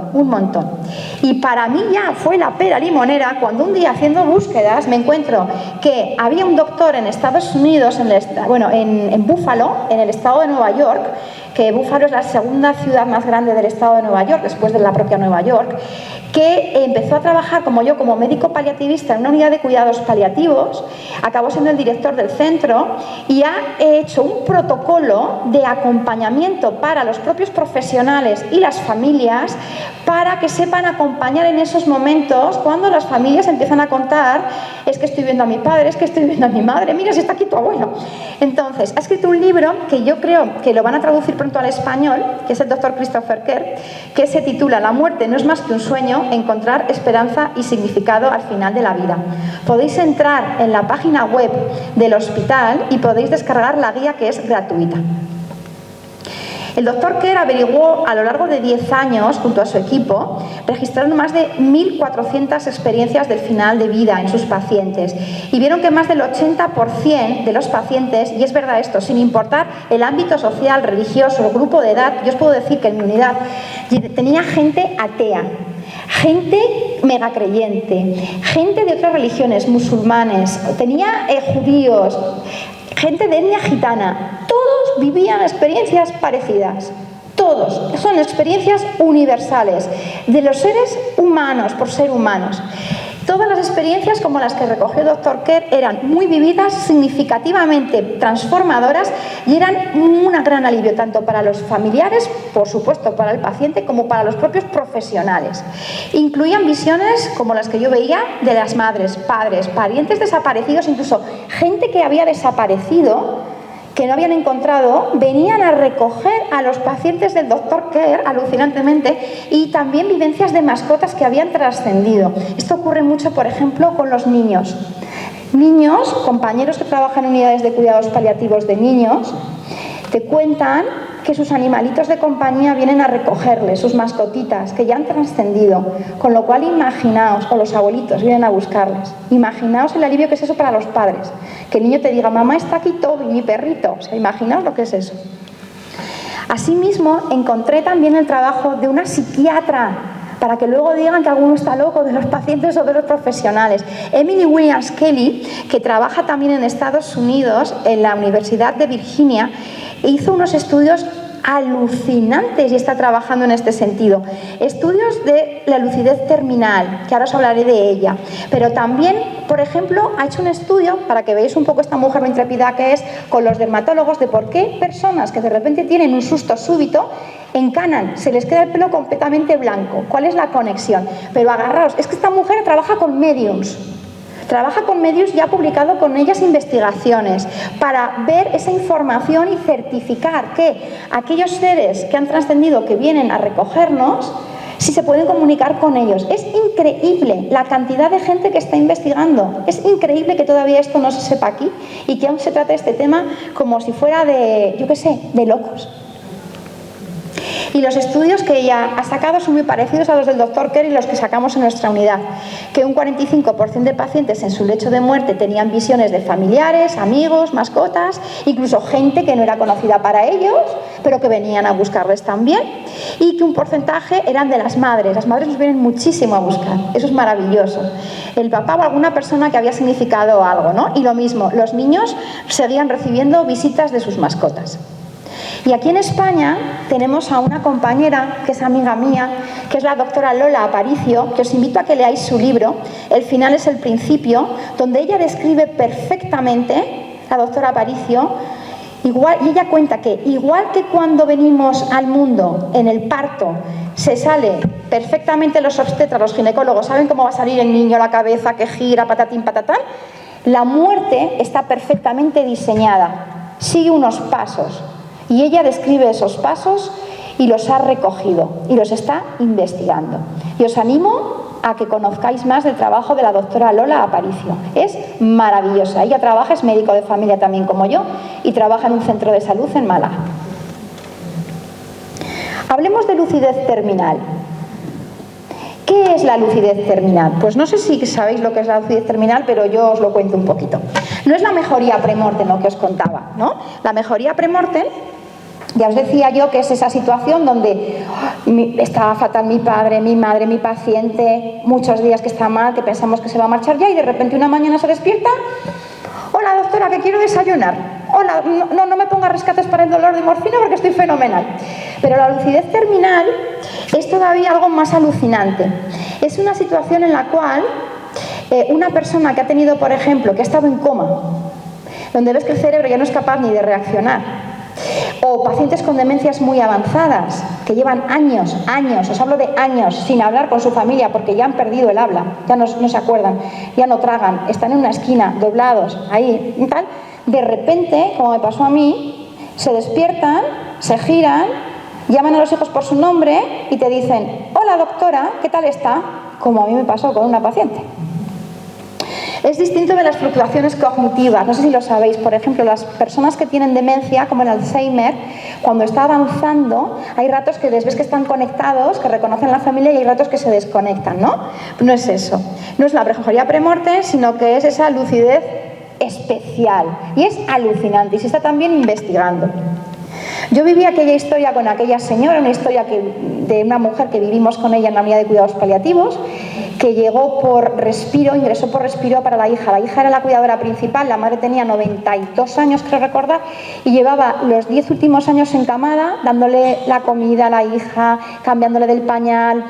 Y para mí ya fue la pera limonera cuando un día haciendo búsquedas me encuentro que había un doctor en Estados Unidos, en Buffalo, en el estado de Nueva York, que Buffalo es la segunda ciudad más grande del estado de Nueva York, después de la propia Nueva York, que empezó a trabajar como yo, como médico paliativista en una unidad de cuidados paliativos, acabó siendo el director del centro y ha hecho un protocolo de acompañamiento para los propios profesionales y las familias para que sepan acompañar en esos momentos cuando las familias empiezan a contar: es que estoy viendo a mi padre, es que estoy viendo a mi madre, mira si está aquí tu abuelo. Entonces, ha escrito un libro que yo creo que lo van a traducir pronto al español, que es el doctor Christopher Kerr, que se titula La muerte no es más que un sueño, encontrar esperanza y significado al final de la vida. Podéis entrar en la página web del hospital y podéis descargar la guía, que es gratuita. El doctor Kerr averiguó a lo largo de 10 años, junto a su equipo, registraron más de 1.400 experiencias del final de vida en sus pacientes y vieron que más del 80% de los pacientes, y es verdad esto, sin importar el ámbito social, religioso, grupo de edad, yo os puedo decir que en mi unidad tenía gente atea, gente mega creyente, gente de otras religiones, musulmanes, tenía judíos, gente de etnia gitana. Todos vivían experiencias parecidas. Todos. Son experiencias universales de los seres humanos por ser humanos. Todas las experiencias, como las que recogió el doctor Kerr, eran muy vividas, significativamente transformadoras y eran un gran alivio tanto para los familiares, por supuesto para el paciente, como para los propios profesionales. Incluían visiones como las que yo veía de las madres, padres, parientes desaparecidos, incluso gente que había desaparecido, que no habían encontrado, venían a recoger a los pacientes del doctor Kerr, alucinantemente, y también vivencias de mascotas que habían trascendido. Esto ocurre mucho, por ejemplo, con los niños. Niños, compañeros que trabajan en unidades de cuidados paliativos de niños, te cuentan que sus animalitos de compañía vienen a recogerles, sus mascotitas, que ya han trascendido, con lo cual imaginaos, o los abuelitos vienen a buscarles, imaginaos el alivio que es eso para los padres, que el niño te diga: mamá, está aquí todo y mi perrito, o sea, imaginaos lo que es eso. Asimismo, encontré también el trabajo de una psiquiatra, para que luego digan que alguno está loco, de los pacientes o de los profesionales. Emily Williams Kelly, que trabaja también en Estados Unidos, en la Universidad de Virginia, hizo unos estudios alucinantes y está trabajando en este sentido. Estudios de la lucidez terminal, que ahora os hablaré de ella. Pero también, por ejemplo, ha hecho un estudio, para que veáis un poco esta mujer lo intrépida que es, con los dermatólogos, de por qué personas que de repente tienen un susto súbito encanan, se les queda el pelo completamente blanco. ¿Cuál es la conexión? Pero agarraos, es que esta mujer trabaja con mediums. Trabaja con medios y ha publicado con ellas investigaciones para ver esa información y certificar que aquellos seres que han trascendido, que vienen a recogernos, si se pueden comunicar con ellos. Es increíble la cantidad de gente que está investigando. Es increíble que todavía esto no se sepa aquí y que aún se trate este tema como si fuera de, yo qué sé, de locos. Y los estudios que ella ha sacado son muy parecidos a los del doctor Kerr y los que sacamos en nuestra unidad, que un 45% de pacientes en su lecho de muerte tenían visiones de familiares, amigos, mascotas, incluso gente que no era conocida para ellos, pero que venían a buscarles también, y que un porcentaje eran de las madres nos vienen muchísimo a buscar, eso es maravilloso. El papá o alguna persona que había significado algo, ¿no? Y lo mismo, los niños seguían recibiendo visitas de sus mascotas. Y aquí en España tenemos a una compañera que es amiga mía, que es la doctora Lola Aparicio, que os invito a que leáis su libro, El final es el principio, donde ella describe perfectamente, la doctora Aparicio, y ella cuenta que igual que cuando venimos al mundo en el parto, se sale perfectamente, los obstetras, los ginecólogos saben cómo va a salir el niño, la cabeza que gira, patatín, patatán, la muerte está perfectamente diseñada, sigue unos pasos. Y ella describe esos pasos y los ha recogido y los está investigando. Y os animo a que conozcáis más del trabajo de la doctora Lola Aparicio. Es maravillosa. Ella trabaja, es médico de familia también como yo, y trabaja en un centro de salud en Málaga. Hablemos de lucidez terminal. ¿Qué ¿Qué es la lucidez terminal? Pues no sé si sabéis lo que es la lucidez terminal, pero yo os lo cuento un poquito. No es la mejoría premortem lo que os contaba, ¿no? La mejoría premortem, ya os decía yo que es esa situación donde está fatal mi padre, mi madre, mi paciente, muchos días que está mal, que pensamos que se va a marchar ya y de repente una mañana se despierta. Hola doctora, que quiero desayunar. Hola, no me ponga rescates para el dolor de morfina porque estoy fenomenal. Pero la lucidez terminal es todavía algo más alucinante. Es una situación en la cual una persona que ha tenido, por ejemplo, que ha estado en coma, donde ves que el cerebro ya no es capaz ni de reaccionar, o pacientes con demencias muy avanzadas, que llevan años, os hablo de años, sin hablar con su familia porque ya han perdido el habla, ya no se acuerdan, ya no tragan, están en una esquina, doblados, ahí y tal, de repente, como me pasó a mí, se despiertan, se giran, llaman a los hijos por su nombre y te dicen, hola doctora, ¿qué tal está? Como a mí me pasó con una paciente. Es distinto de las fluctuaciones cognitivas, no sé si lo sabéis, por ejemplo, las personas que tienen demencia, como el Alzheimer, cuando está avanzando, hay ratos que les ves que están conectados, que reconocen la familia y hay ratos que se desconectan, ¿no? No es eso, no es la mejoría premortem, sino que es esa lucidez especial y es alucinante y se está también investigando. Yo viví aquella historia con aquella señora, una historia de una mujer que vivimos con ella en la unidad de cuidados paliativos, que llegó por respiro, ingresó por respiro para la hija. La hija era la cuidadora principal, la madre tenía 92 años, creo recordar, y llevaba los 10 últimos años encamada, dándole la comida a la hija, cambiándole del pañal,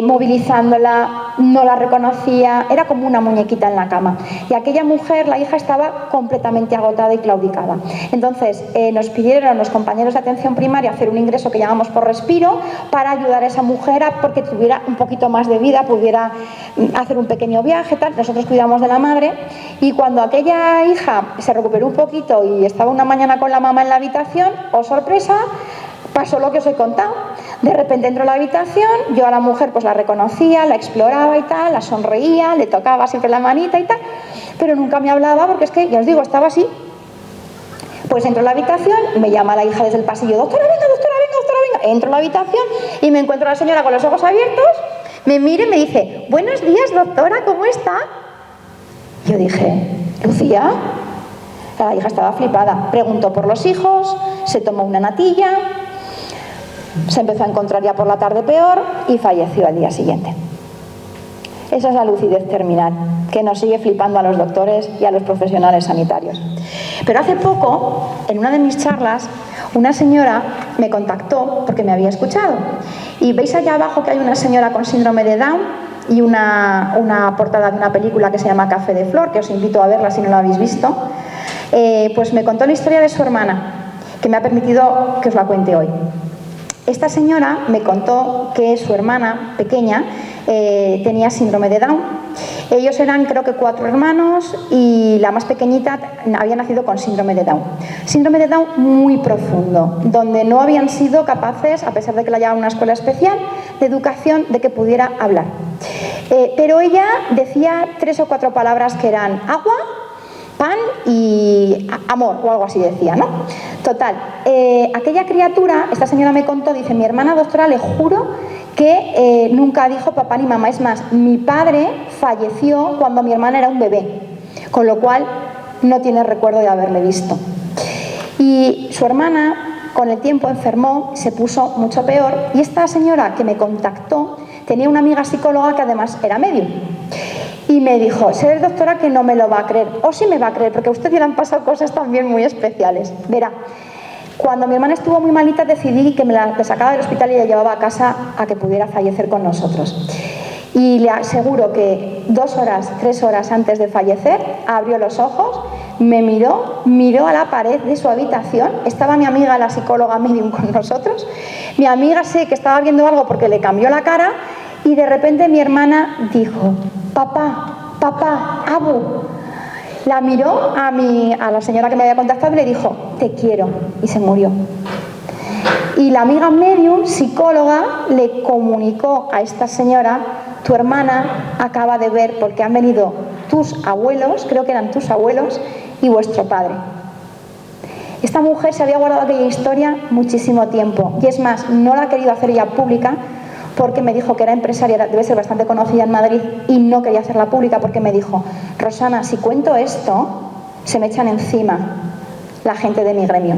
movilizándola, no la reconocía, era como una muñequita en la cama. Y aquella mujer, la hija, estaba completamente agotada y claudicada. Entonces nos pidieron los compañeros de atención primaria hacer un ingreso que llamamos por respiro para ayudar a esa mujer a porque tuviera un poquito más de vida, pudiera hacer un pequeño viaje, tal. Nosotros cuidamos de la madre y cuando aquella hija se recuperó un poquito y estaba una mañana con la mamá en la habitación, oh sorpresa, pasó lo que os he contado. De repente entró a la habitación, yo a la mujer pues la reconocía, la exploraba y tal, la sonreía, le tocaba siempre la manita y tal, pero nunca me hablaba porque es que, ya os digo, estaba así. Pues entro a la habitación, me llama la hija desde el pasillo, doctora, venga, doctora, venga, doctora, venga. Entro a la habitación y me encuentro a la señora con los ojos abiertos, me mira y me dice, buenos días, doctora, ¿cómo está? Yo dije, Lucía. La hija estaba flipada, preguntó por los hijos, se tomó una natilla, se empezó a encontrar ya por la tarde peor y falleció al día siguiente. Esa es la lucidez terminal, que nos sigue flipando a los doctores y a los profesionales sanitarios. Pero hace poco, en una de mis charlas, una señora me contactó porque me había escuchado. Y veis allá abajo que hay una señora con síndrome de Down y una portada de una película que se llama Café de Flor, que os invito a verla si no la habéis visto. Pues me contó la historia de su hermana, que me ha permitido que os la cuente hoy. Esta señora me contó que su hermana pequeña tenía síndrome de Down. Ellos eran, creo que 4 hermanos y la más pequeñita había nacido con síndrome de Down. Síndrome de Down muy profundo, donde no habían sido capaces, a pesar de que la llevaban a una escuela especial de educación, de que pudiera hablar. Pero ella decía 3 o 4 palabras que eran agua, pan y amor, o algo así decía, ¿no? Total, aquella criatura, esta señora me contó, dice, mi hermana doctora, le juro que nunca dijo papá ni mamá. Es más, mi padre falleció cuando mi hermana era un bebé, con lo cual no tiene recuerdo de haberle visto. Y su hermana, con el tiempo, enfermó, se puso mucho peor, y esta señora que me contactó tenía una amiga psicóloga que además era médium. Y me dijo, ser doctora que no me lo va a creer, o sí me va a creer, porque a usted ya le han pasado cosas también muy especiales. Verá, cuando mi hermana estuvo muy malita decidí que me la sacaba del hospital y la llevaba a casa a que pudiera fallecer con nosotros. Y le aseguro que 2 horas, 3 horas antes de fallecer, abrió los ojos, me miró a la pared de su habitación, estaba mi amiga, la psicóloga medium, con nosotros, mi amiga sé que estaba viendo algo porque le cambió la cara, y de repente mi hermana dijo, papá, Abu. La miró a la señora que me había contactado y le dijo, te quiero, y se murió. Y la amiga medium, psicóloga, le comunicó a esta señora, tu hermana acaba de ver, porque han venido tus abuelos, creo que eran tus abuelos, y vuestro padre. Esta mujer se había guardado aquella historia muchísimo tiempo, y es más, no la ha querido hacer ella pública, porque me dijo que era empresaria, debe ser bastante conocida en Madrid, y no quería hacerla pública porque me dijo: Rosana, si cuento esto, se me echan encima la gente de mi gremio.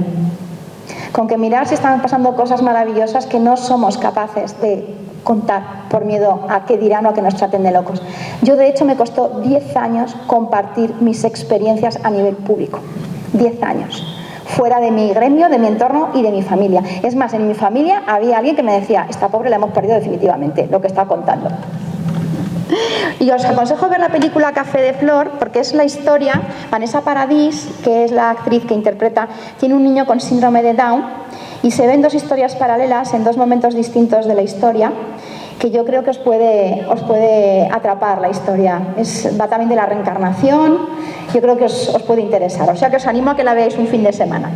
Con que mirar si están pasando cosas maravillosas que no somos capaces de contar por miedo a que dirán o a que nos traten de locos. Yo, de hecho, me costó 10 años compartir mis experiencias a nivel público. 10 años. Fuera de mi gremio, de mi entorno y de mi familia. Es más, en mi familia había alguien que me decía: esta pobre la hemos perdido definitivamente, lo que está contando. Y os aconsejo ver la película Café de Flor, porque es la historia. Vanessa Paradis, que es la actriz que interpreta, tiene un niño con síndrome de Down, y se ven dos historias paralelas en dos momentos distintos de la historia, que yo creo que os puede atrapar la historia. Va también de la reencarnación, yo creo que os puede interesar, o sea que os animo a que la veáis un fin de semana.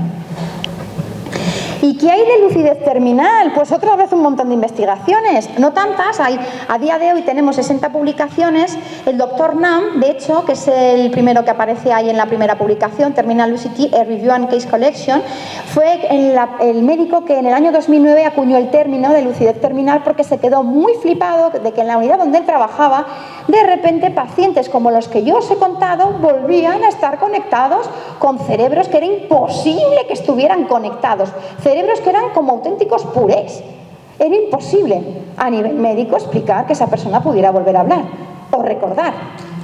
¿Y qué hay de lucidez terminal? Pues otra vez un montón de investigaciones, no tantas, a día de hoy tenemos 60 publicaciones. El doctor Nam, de hecho, que es el primero que aparece ahí en la primera publicación, Terminal Lucidity, a Review and Case Collection, fue el médico que en el año 2009 acuñó el término de lucidez terminal, porque se quedó muy flipado de que en la unidad donde él trabajaba, de repente pacientes como los que yo os he contado volvían a estar conectados con cerebros que era imposible que estuvieran conectados, cerebros que eran como auténticos purés. Era imposible a nivel médico explicar que esa persona pudiera volver a hablar, o recordar,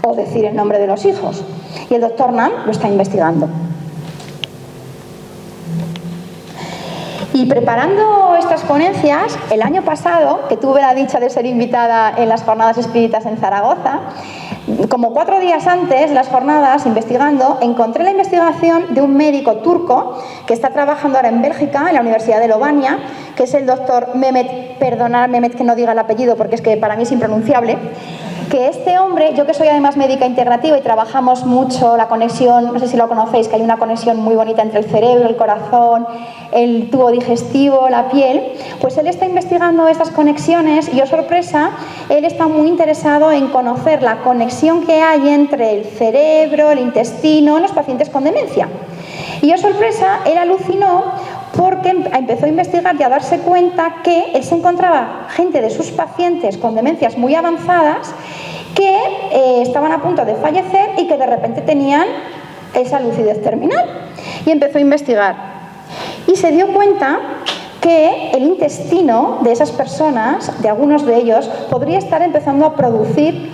o decir el nombre de los hijos. Y el doctor Nam lo está investigando. Y preparando estas ponencias, el año pasado, que tuve la dicha de ser invitada en las Jornadas Espíritas en Zaragoza, como 4 días antes, las jornadas, investigando, encontré la investigación de un médico turco que está trabajando ahora en Bélgica, en la Universidad de Lovania, que es el doctor Mehmet, perdonad Mehmet que no diga el apellido porque es que para mí es impronunciable, que este hombre, yo que soy además médica integrativa y trabajamos mucho la conexión, no sé si lo conocéis, que hay una conexión muy bonita entre el cerebro, el corazón, el tubo digestivo, la piel, pues él está investigando estas conexiones y, oh sorpresa, él está muy interesado en conocer la conexión que hay entre el cerebro, el intestino, en los pacientes con demencia. Y, oh sorpresa, él alucinó porque empezó a investigar y a darse cuenta que él se encontraba gente de sus pacientes con demencias muy avanzadas que estaban a punto de fallecer y que de repente tenían esa lucidez terminal. Y empezó a investigar. Y se dio cuenta que el intestino de esas personas, de algunos de ellos, podría estar empezando a producir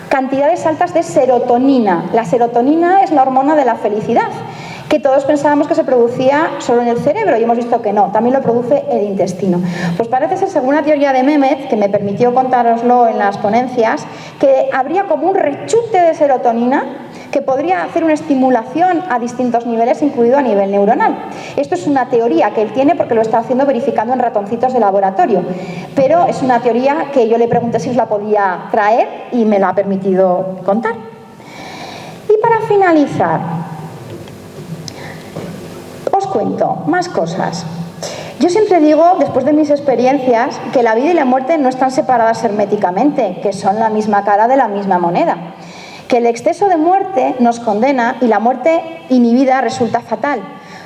cantidades altas de serotonina. La serotonina es la hormona de la felicidad, que todos pensábamos que se producía solo en el cerebro y hemos visto que no, también lo produce el intestino. Pues parece ser, según la teoría de Mehmet, que me permitió contároslo en las ponencias, que habría como un rechute de serotonina que podría hacer una estimulación a distintos niveles, incluido a nivel neuronal. Esto es una teoría que él tiene porque lo está haciendo verificando en ratoncitos de laboratorio, pero es una teoría que yo le pregunté si os la podía traer y me la ha permitido contar. Y para finalizar, os cuento más cosas. Yo siempre digo, después de mis experiencias, que la vida y la muerte no están separadas herméticamente, que son la misma cara de la misma moneda. Que el exceso de muerte nos condena y la muerte inhibida resulta fatal.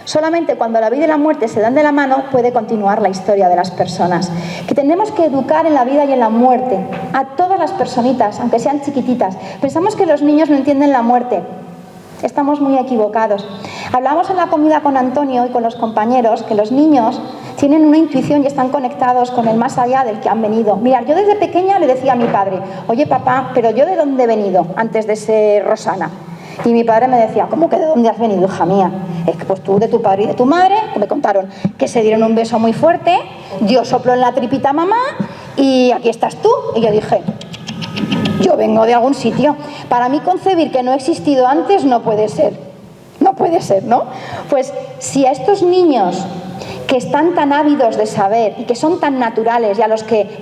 Solamente cuando la vida y la muerte se dan de la mano puede continuar la historia de las personas. Que tenemos que educar en la vida y en la muerte a todas las personitas, aunque sean chiquititas. Pensamos que los niños no entienden la muerte. Estamos muy equivocados. Hablamos en la comida con Antonio y con los compañeros que los niños tienen una intuición y están conectados con el más allá del que han venido. Mirad, yo desde pequeña le decía a mi padre: oye papá, pero yo ¿de dónde he venido antes de ser Rosana? Y mi padre me decía: ¿cómo que de dónde has venido, hija mía? Es que pues tú de tu padre y de tu madre, que me contaron que se dieron un beso muy fuerte, Dios sopló en la tripita mamá y aquí estás tú. Y yo dije: yo vengo de algún sitio. Para mí concebir que no he existido antes no puede ser. No puede ser, ¿no? Pues si a estos niños que están tan ávidos de saber y que son tan naturales y a los que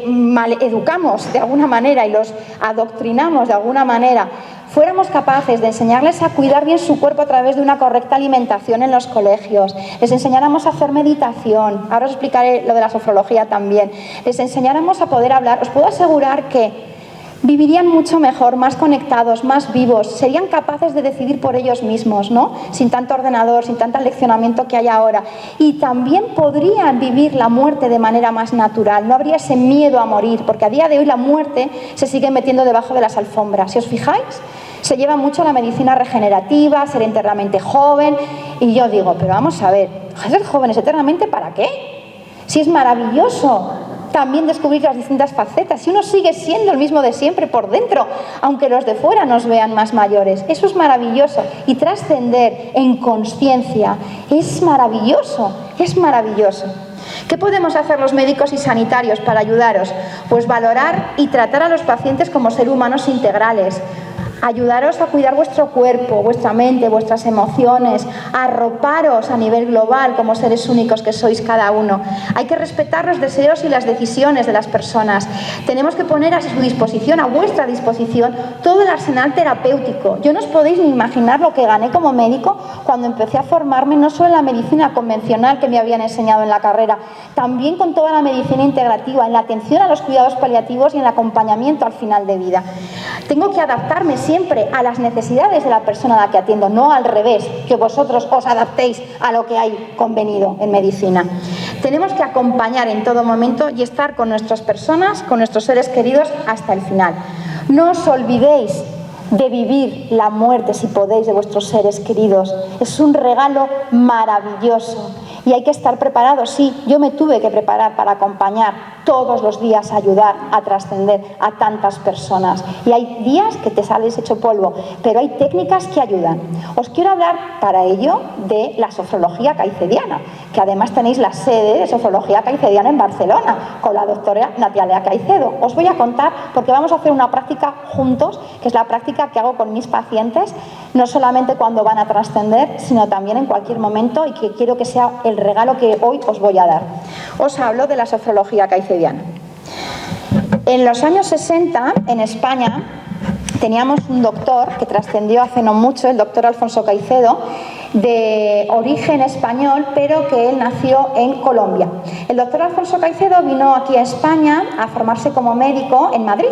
maleducamos de alguna manera y los adoctrinamos de alguna manera, fuéramos capaces de enseñarles a cuidar bien su cuerpo a través de una correcta alimentación en los colegios, les enseñáramos a hacer meditación, ahora os explicaré lo de la sofrología también, les enseñáramos a poder hablar, os puedo asegurar que vivirían mucho mejor, más conectados, más vivos, serían capaces de decidir por ellos mismos, ¿no? Sin tanto ordenador, sin tanto aleccionamiento que hay ahora. Y también podrían vivir la muerte de manera más natural, no habría ese miedo a morir, porque a día de hoy la muerte se sigue metiendo debajo de las alfombras. Si os fijáis, se lleva mucho la medicina regenerativa, ser eternamente joven, y yo digo, pero vamos a ver, ¿ser jóvenes eternamente para qué? Si es maravilloso también descubrir las distintas facetas, si uno sigue siendo el mismo de siempre por dentro, aunque los de fuera nos vean más mayores, eso es maravilloso. Y trascender en consciencia es maravilloso, es maravilloso. ¿Qué podemos hacer los médicos y sanitarios para ayudaros? Pues valorar y tratar a los pacientes como seres humanos integrales, ayudaros a cuidar vuestro cuerpo, vuestra mente, vuestras emociones, arroparos a nivel global como seres únicos que sois cada uno. Hay que respetar los deseos y las decisiones de las personas. Tenemos que poner a su disposición, a vuestra disposición, todo el arsenal terapéutico. Yo no os podéis ni imaginar lo que gané como médico cuando empecé a formarme no solo en la medicina convencional que me habían enseñado en la carrera, también con toda la medicina integrativa, en la atención a los cuidados paliativos y en el acompañamiento al final de vida. Tengo que adaptarme siempre a las necesidades de la persona a la que atiendo, no al revés, que vosotros os adaptéis a lo que hay convenido en medicina. Tenemos que acompañar en todo momento y estar con nuestras personas, con nuestros seres queridos hasta el final. No os olvidéis de vivir la muerte, si podéis, de vuestros seres queridos. Es un regalo maravilloso y hay que estar preparados. Sí, yo me tuve que preparar para acompañar todos los días, a ayudar a trascender a tantas personas. Y hay días que te sales hecho polvo, pero hay técnicas que ayudan. Os quiero hablar para ello de la sofrología caicediana, que además tenéis la sede de sofrología caicediana en Barcelona, con la doctora Natalia Caicedo. Os voy a contar, porque vamos a hacer una práctica juntos, que es la práctica que hago con mis pacientes, no solamente cuando van a trascender, sino también en cualquier momento, y que quiero que sea el regalo que hoy os voy a dar. Os hablo de la sofrología caicediana. En los años 60, en España, teníamos un doctor que trascendió hace no mucho, el doctor Alfonso Caicedo, de origen español, pero que él nació en Colombia. El doctor Alfonso Caicedo vino aquí a España a formarse como médico en Madrid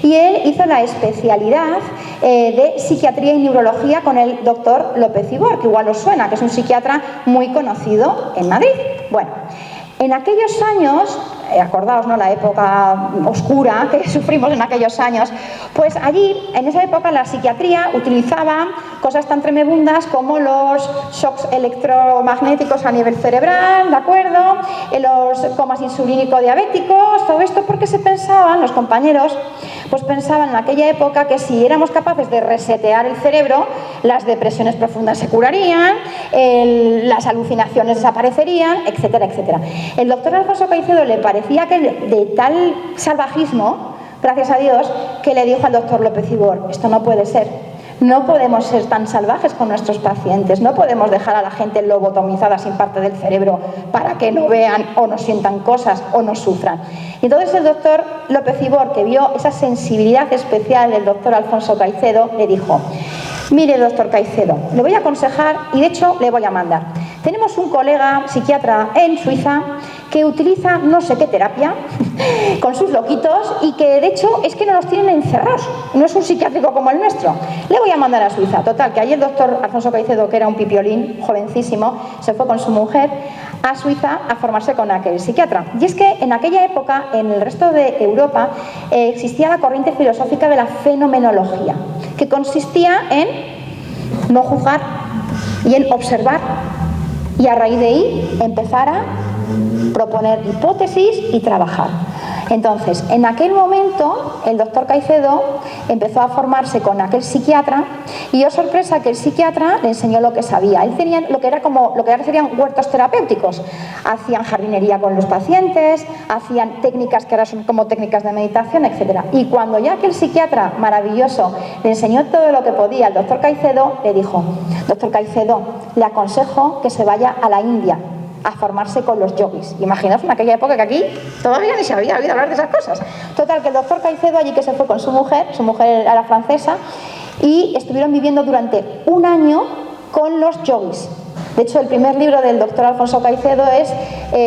y él hizo la especialidad de psiquiatría y neurología con el doctor López Ibor, que igual os suena, que es un psiquiatra muy conocido en Madrid. Bueno, en aquellos años, acordaos, ¿no?, la época oscura que sufrimos en aquellos años, pues allí, en esa época, la psiquiatría utilizaba cosas tan tremebundas como los shocks electromagnéticos a nivel cerebral, ¿de acuerdo?, los comas insulínico-diabéticos, todo esto porque se pensaban, los compañeros, pues pensaban en aquella época que si éramos capaces de resetear el cerebro, las depresiones profundas se curarían, las alucinaciones desaparecerían, etcétera, etcétera. El doctor Alfonso Caicedo le parecía que de tal salvajismo, gracias a Dios, que le dijo al doctor López Ibor, esto no puede ser, no podemos ser tan salvajes con nuestros pacientes, no podemos dejar a la gente lobotomizada sin parte del cerebro para que no vean o no sientan cosas o no sufran. Y entonces el doctor López Ibor, que vio esa sensibilidad especial del doctor Alfonso Caicedo, le dijo, mire, doctor Caicedo, le voy a aconsejar y de hecho le voy a mandar. Tenemos un colega psiquiatra en Suiza que utiliza no sé qué terapia con sus loquitos y que de hecho es que no los tienen encerrados, no es un psiquiátrico como el nuestro. Le voy a mandar a Suiza. Total, que allí el doctor Alfonso Caicedo, que era un pipiolín jovencísimo, se fue con su mujer a Suiza a formarse con aquel psiquiatra. Y es que en aquella época, en el resto de Europa, existía la corriente filosófica de la fenomenología, que consistía en no juzgar y en observar, y a raíz de ahí empezar a proponer hipótesis y trabajar. Entonces, en aquel momento, el doctor Caicedo empezó a formarse con aquel psiquiatra y, oh sorpresa, que el psiquiatra le enseñó lo que sabía. Él tenía lo que ahora serían huertos terapéuticos. Hacían jardinería con los pacientes, hacían técnicas que ahora son como técnicas de meditación, etc. Y cuando ya aquel psiquiatra maravilloso le enseñó todo lo que podía al doctor Caicedo, le dijo, doctor Caicedo, le aconsejo que se vaya a la India a formarse con los yogis. Imaginaos en aquella época que aquí todavía ni se había oído hablar de esas cosas. Total, que el doctor Caicedo allí que se fue con su mujer era francesa, y estuvieron viviendo durante un año con los yogis. De hecho, el primer libro del doctor Alfonso Caicedo es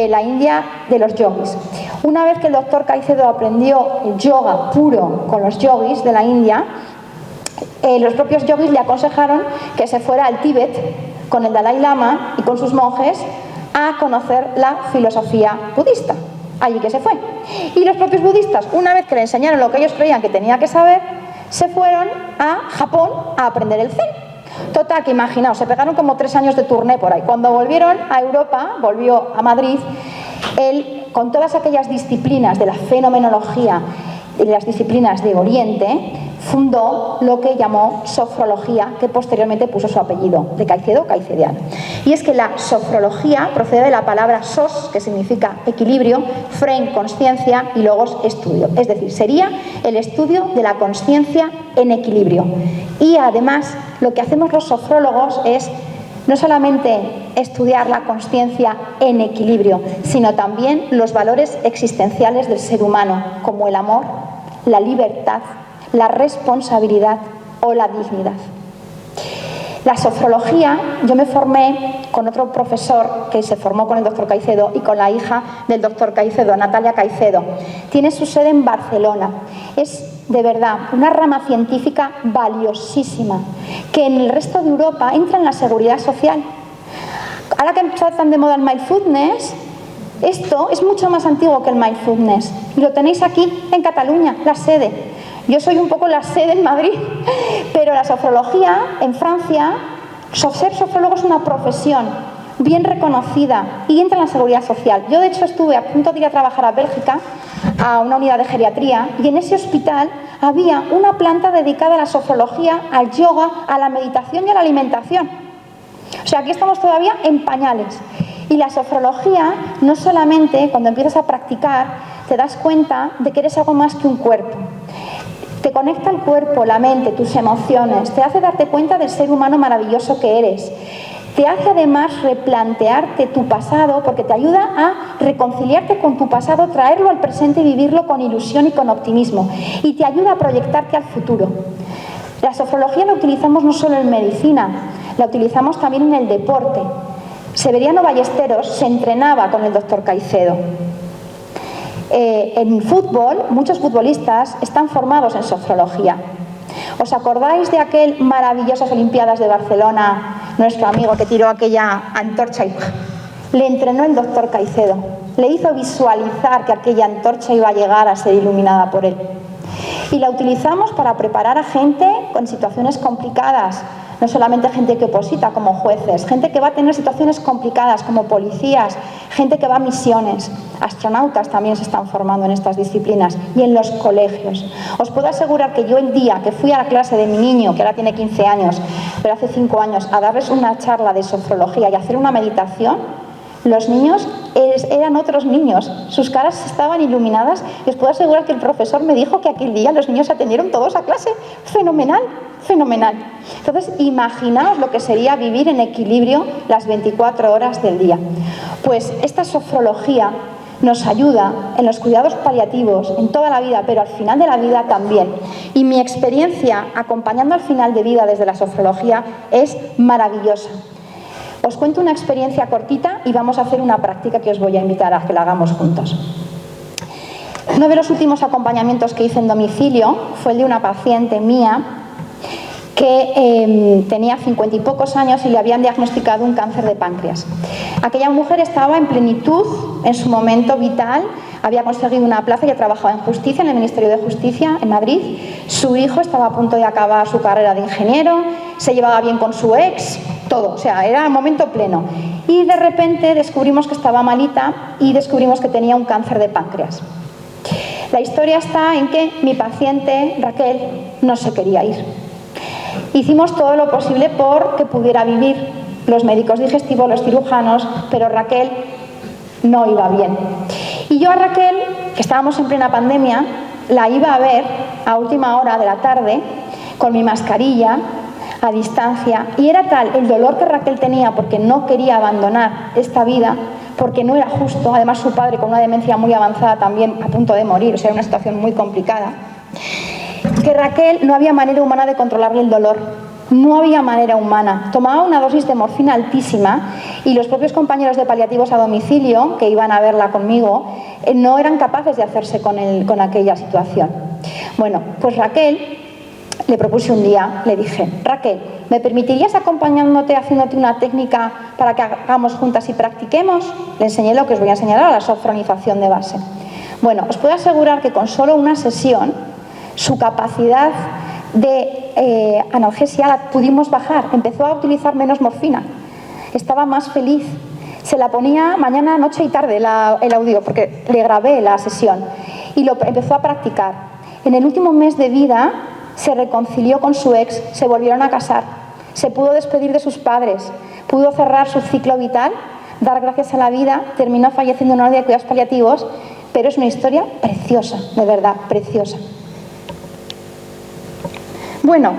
La India de los yogis. Una vez que el doctor Caicedo aprendió el yoga puro con los yogis de la India, los propios yogis le aconsejaron que se fuera al Tíbet con el Dalai Lama y con sus monjes a conocer la filosofía budista. Allí que se fue. Y los propios budistas, una vez que le enseñaron lo que ellos creían que tenía que saber, se fueron a Japón a aprender el Zen. Total, que imaginaos, se pegaron como 3 años de turné por ahí. Cuando volvieron a Europa, volvió a Madrid, él, con todas aquellas disciplinas de la fenomenología y las disciplinas de Oriente, fundó lo que llamó sofrología, que posteriormente puso su apellido, de Caicedo, caicediano. Y es que la sofrología procede de la palabra sos, que significa equilibrio, fren, consciencia, y logos, estudio. Es decir, sería el estudio de la consciencia en equilibrio. Y además, lo que hacemos los sofrólogos es no solamente estudiar la consciencia en equilibrio, sino también los valores existenciales del ser humano, como el amor, la libertad, la responsabilidad o la dignidad. La sofrología, yo me formé con otro profesor que se formó con el doctor Caicedo y con la hija del doctor Caicedo, Natalia Caicedo. Tiene su sede en Barcelona. Es de verdad una rama científica valiosísima que en el resto de Europa entra en la seguridad social. Ahora que está tan de moda el mindfulness, esto es mucho más antiguo que el mindfulness y lo tenéis aquí en Cataluña, la sede. Yo soy un poco la sede en Madrid, pero la sofrología en Francia, ser sofrólogo es una profesión bien reconocida y entra en la seguridad social. Yo de hecho estuve a punto de ir a trabajar a Bélgica, a una unidad de geriatría, y en ese hospital había una planta dedicada a la sofrología, al yoga, a la meditación y a la alimentación. O sea, aquí estamos todavía en pañales. Y la sofrología, no solamente cuando empiezas a practicar, te das cuenta de que eres algo más que un cuerpo. Te conecta el cuerpo, la mente, tus emociones, te hace darte cuenta del ser humano maravilloso que eres. Te hace además replantearte tu pasado porque te ayuda a reconciliarte con tu pasado, traerlo al presente y vivirlo con ilusión y con optimismo. Y te ayuda a proyectarte al futuro. La sofrología la utilizamos no solo en medicina, la utilizamos también en el deporte. Severiano Ballesteros se entrenaba con el doctor Caicedo. En fútbol, muchos futbolistas están formados en sofrología. ¿Os acordáis de aquel maravillosas Olimpiadas de Barcelona, nuestro amigo que tiró aquella antorcha y le entrenó el doctor Caicedo? Le hizo visualizar que aquella antorcha iba a llegar a ser iluminada por él. Y la utilizamos para preparar a gente con situaciones complicadas. No solamente gente que oposita como jueces, gente que va a tener situaciones complicadas como policías, gente que va a misiones, astronautas también se están formando en estas disciplinas y en los colegios. Os puedo asegurar que yo el día que fui a la clase de mi niño, que ahora tiene 15 años, pero hace 5 años, a darles una charla de sofrología y hacer una meditación, los niños eran otros niños, sus caras estaban iluminadas y os puedo asegurar que el profesor me dijo que aquel día los niños atendieron todos a clase. Fenomenal, fenomenal. Entonces, imaginaos lo que sería vivir en equilibrio las 24 horas del día. Pues esta sofrología nos ayuda en los cuidados paliativos, en toda la vida, pero al final de la vida también. Y mi experiencia acompañando al final de vida desde la sofrología es maravillosa. Os cuento una experiencia cortita y vamos a hacer una práctica que os voy a invitar a que la hagamos juntos. Uno de los últimos acompañamientos que hice en domicilio fue el de una paciente mía que tenía 50 y pocos años y le habían diagnosticado un cáncer de páncreas. Aquella mujer estaba en plenitud, en su momento vital, había conseguido una plaza y trabajaba en justicia, en el Ministerio de Justicia, en Madrid. Su hijo estaba a punto de acabar su carrera de ingeniero, se llevaba bien con su ex, todo, o sea, era el momento pleno. Y de repente descubrimos que estaba malita y descubrimos que tenía un cáncer de páncreas. La historia está en que mi paciente, Raquel, no se quería ir. Hicimos todo lo posible por que pudiera vivir, los médicos digestivos, los cirujanos, pero Raquel no iba bien. Y yo a Raquel, que estábamos en plena pandemia, la iba a ver a última hora de la tarde con mi mascarilla, a distancia, y era tal el dolor que Raquel tenía porque no quería abandonar esta vida, porque no era justo, además su padre con una demencia muy avanzada también a punto de morir, o sea, era una situación muy complicada, que Raquel no había manera humana de controlarle el dolor. No había manera humana. Tomaba una dosis de morfina altísima y los propios compañeros de paliativos a domicilio, que iban a verla conmigo, no eran capaces de hacerse con aquella situación. Bueno, pues Raquel, le propuse un día, le dije: Raquel, ¿me permitirías acompañándote, haciéndote una técnica para que hagamos juntas y practiquemos? Le enseñé lo que os voy a enseñar ahora, la sofronización de base. Bueno, os puedo asegurar que con solo una sesión, su capacidad de analgesia la pudimos bajar. Empezó a utilizar menos morfina, estaba más feliz. Se la ponía mañana, noche y tarde el audio, porque le grabé la sesión, y lo empezó a practicar. En el último mes de vida se reconcilió con su ex, se volvieron a casar, se pudo despedir de sus padres, pudo cerrar su ciclo vital, dar gracias a la vida, terminó falleciendo en una unidad de cuidados paliativos, pero es una historia preciosa, de verdad, preciosa. Bueno,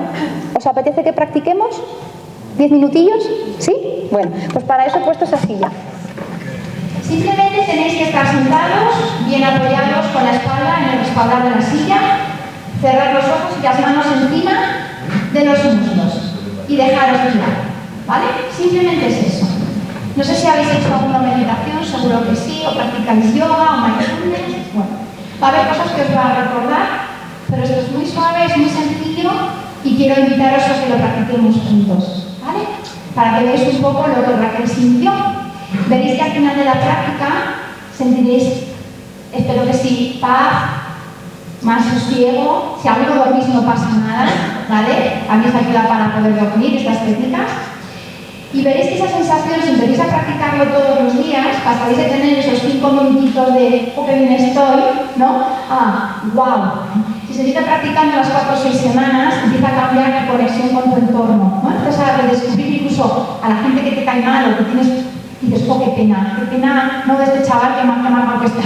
¿os apetece que practiquemos? ¿10 minutillos? ¿Sí? Bueno, pues para eso he puesto esa silla. Simplemente tenéis que estar sentados, bien apoyados con la espalda en el respaldar de la silla, cerrar los ojos y las manos encima de los muslos y dejaros girar, ¿vale? Simplemente es eso. No sé si habéis hecho alguna meditación, seguro que sí, o practicáis yoga o mindfulness. Bueno, va a haber cosas que os va a recordar, pero esto es muy suave, es muy sencillo y quiero invitaros a que lo practiquemos juntos, ¿vale? Para que veáis un poco lo que Raquel sintió. Veréis que al final de la práctica sentiréis, espero que sí, paz, más sosiego. Si aún no dormís no pasa nada, ¿vale? A mí os ayuda para poder dormir estas técnicas. Y veréis que esa sensación, si empecéis a practicarlo todos los días, pasaréis de tener esos 5 minutitos de ¡oh, qué bien estoy!, ¿no? ¡ah, wow! Si seguís practicando las 4 o 6 semanas, empieza a cambiar tu conexión con tu entorno, ¿no? Empiezas a redescubrir incluso a la gente que te cae mal o que tienes, y dices, ¡oh, qué pena, no, de este chaval que mal que está!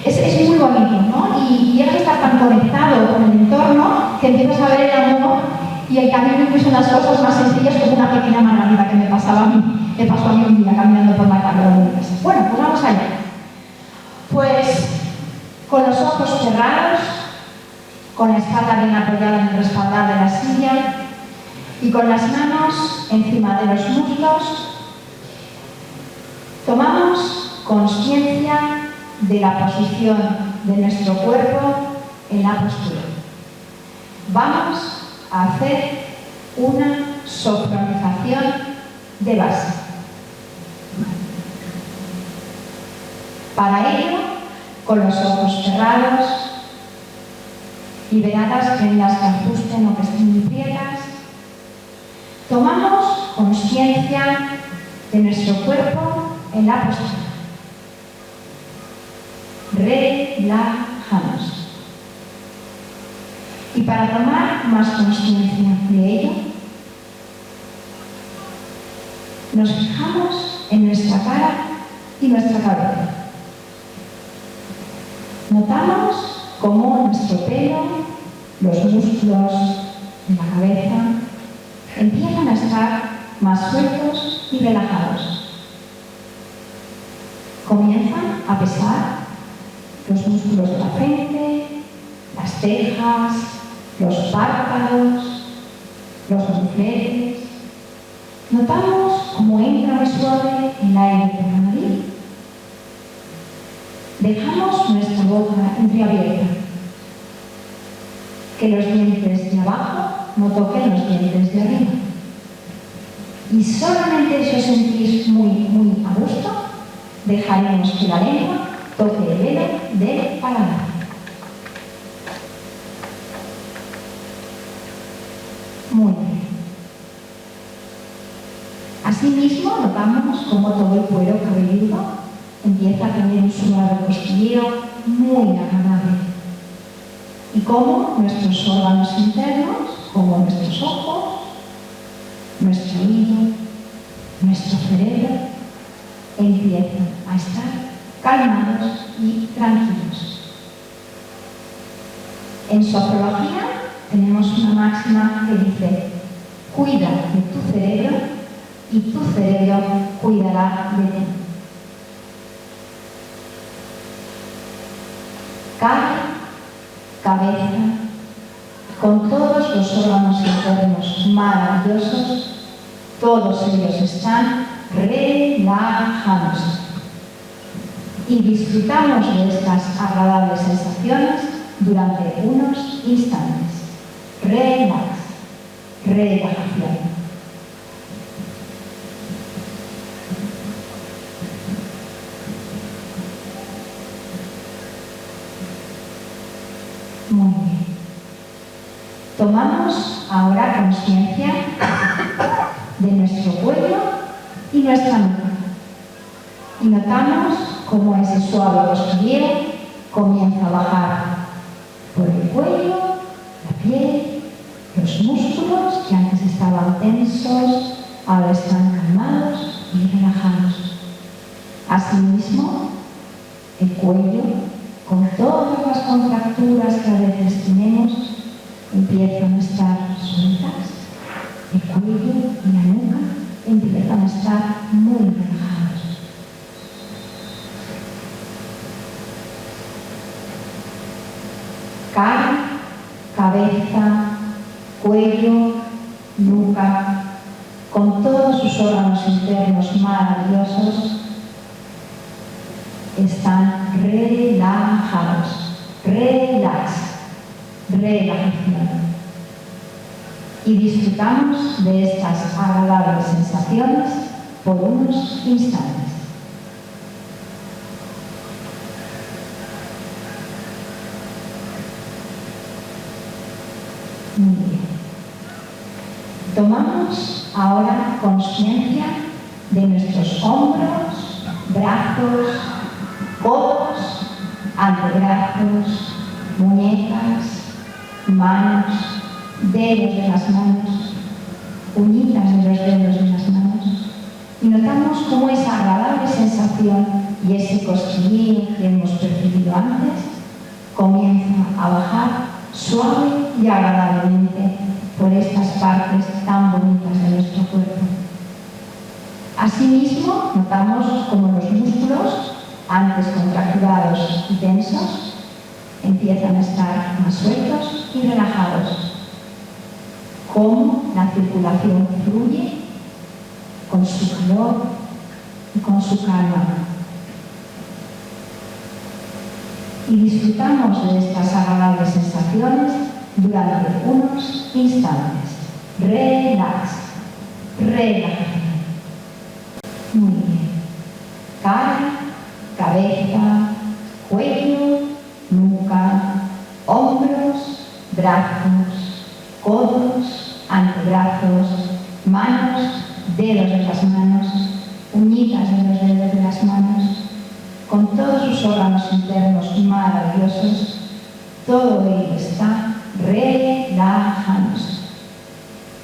Es muy bonito, ¿no? Y llegas a estar tan conectado con el entorno que empiezas a ver el amor y el camino, incluso unas cosas más sencillas como una pequeña margarita que me pasó a mí un día caminando por la calle de mi casa. Bueno, pues vamos allá. Pues con los ojos cerrados, con la espalda bien apoyada en el respaldar de la silla y con las manos encima de los muslos, tomamos conciencia de la posición de nuestro cuerpo en la postura. Vamos a hacer una sofronización de base. Para ello, con los ojos cerrados, liberadas prendas que ajusten o que estén muy quietas, tomamos conciencia de nuestro cuerpo en la postura. Relajamos. Y para tomar más conciencia de ello, nos fijamos en nuestra cara y nuestra cabeza. Notamos cómo nuestro pelo, los músculos de la cabeza empiezan a estar más sueltos y relajados. Comienzan a pesar los músculos de la frente, las cejas, los párpados, los mofletes. Notamos cómo entra muy suave el aire por la nariz. Dejamos nuestra boca entreabierta. Que los dientes de abajo no toquen los dientes de arriba. Y solamente si os sentís muy a gusto, dejaremos que la lengua toque el dedo del paladar. Muy bien. Asimismo, notamos cómo todo el cuero cabelludo empieza a tener un suave cosquilleo muy agradable. Y cómo nuestros órganos internos, como nuestros ojos, nuestro oído, nuestro cerebro, empiezan a estar calmados y tranquilos. En sofrología tenemos una máxima que dice: cuida de tu cerebro y tu cerebro cuidará de ti. Cara, cabeza, con todos los órganos internos internos maravillosos, todos ellos están relajándose. Y disfrutamos de estas agradables sensaciones durante unos instantes. Relax, relajación. Muy bien. Tomamos ahora conciencia de nuestro cuello y nuestra nuca. Y notamos cómo ese suave cosquilleo comienza a bajar por el cuello, la piel, los músculos que antes estaban tensos, ahora están calmados y relajados. Asimismo, el cuello, con todas las contracturas que a veces tenemos, empiezan a estar sueltas. El cuello y la nuca empiezan a estar muy relajados. Cara, cabeza, cuello, nuca, con todos sus órganos internos maravillosos, están relajados. Relax, relajación. Y disfrutamos de estas agradables sensaciones por unos instantes. Muy bien. Tomamos ahora conciencia de nuestros hombros, brazos, codos, antebrazos, muñecas, manos, dedos de las manos, uñitas de los dedos de las manos, y notamos cómo esa agradable sensación y ese cosquilleo que hemos percibido antes comienza a bajar suave y agradablemente por estas partes tan bonitas de nuestro cuerpo. Asimismo, notamos cómo los músculos, antes contracturados y tensos, empiezan a estar más sueltos y relajados. Cómo la circulación fluye con su calor y con su calma. Y disfrutamos de estas agradables sensaciones durante unos instantes. Relax, relajación. Muy bien. Cara, cabeza, cuello, nuca, hombros, brazos, codos, antebrazos, manos, dedos de las manos, uñitas de los dedos de las manos, con todos sus órganos internos maravillosos, todo ello está relajándose.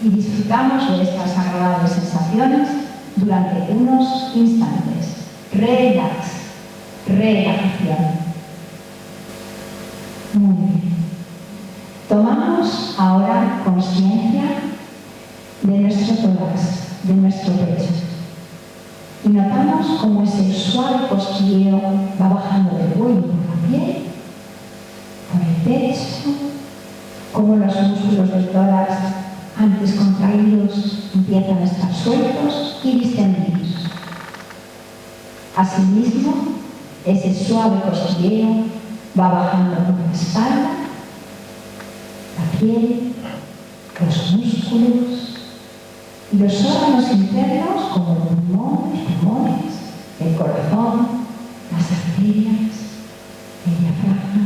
Y disfrutamos de estas agradables sensaciones durante unos instantes. Relax, relajación. Muy bien. Tomamos ahora conciencia de nuestro tórax, de nuestro pecho. Y notamos cómo ese suave cosquilleo va bajando del cuello por la piel, por el pecho, cómo los músculos del tórax, antes contraídos, empiezan a estar sueltos y distendidos. Asimismo, ese suave cosquilleo va bajando por la espalda, la piel, los músculos y los órganos internos como los pulmones, el corazón, las arterias, el diafragma.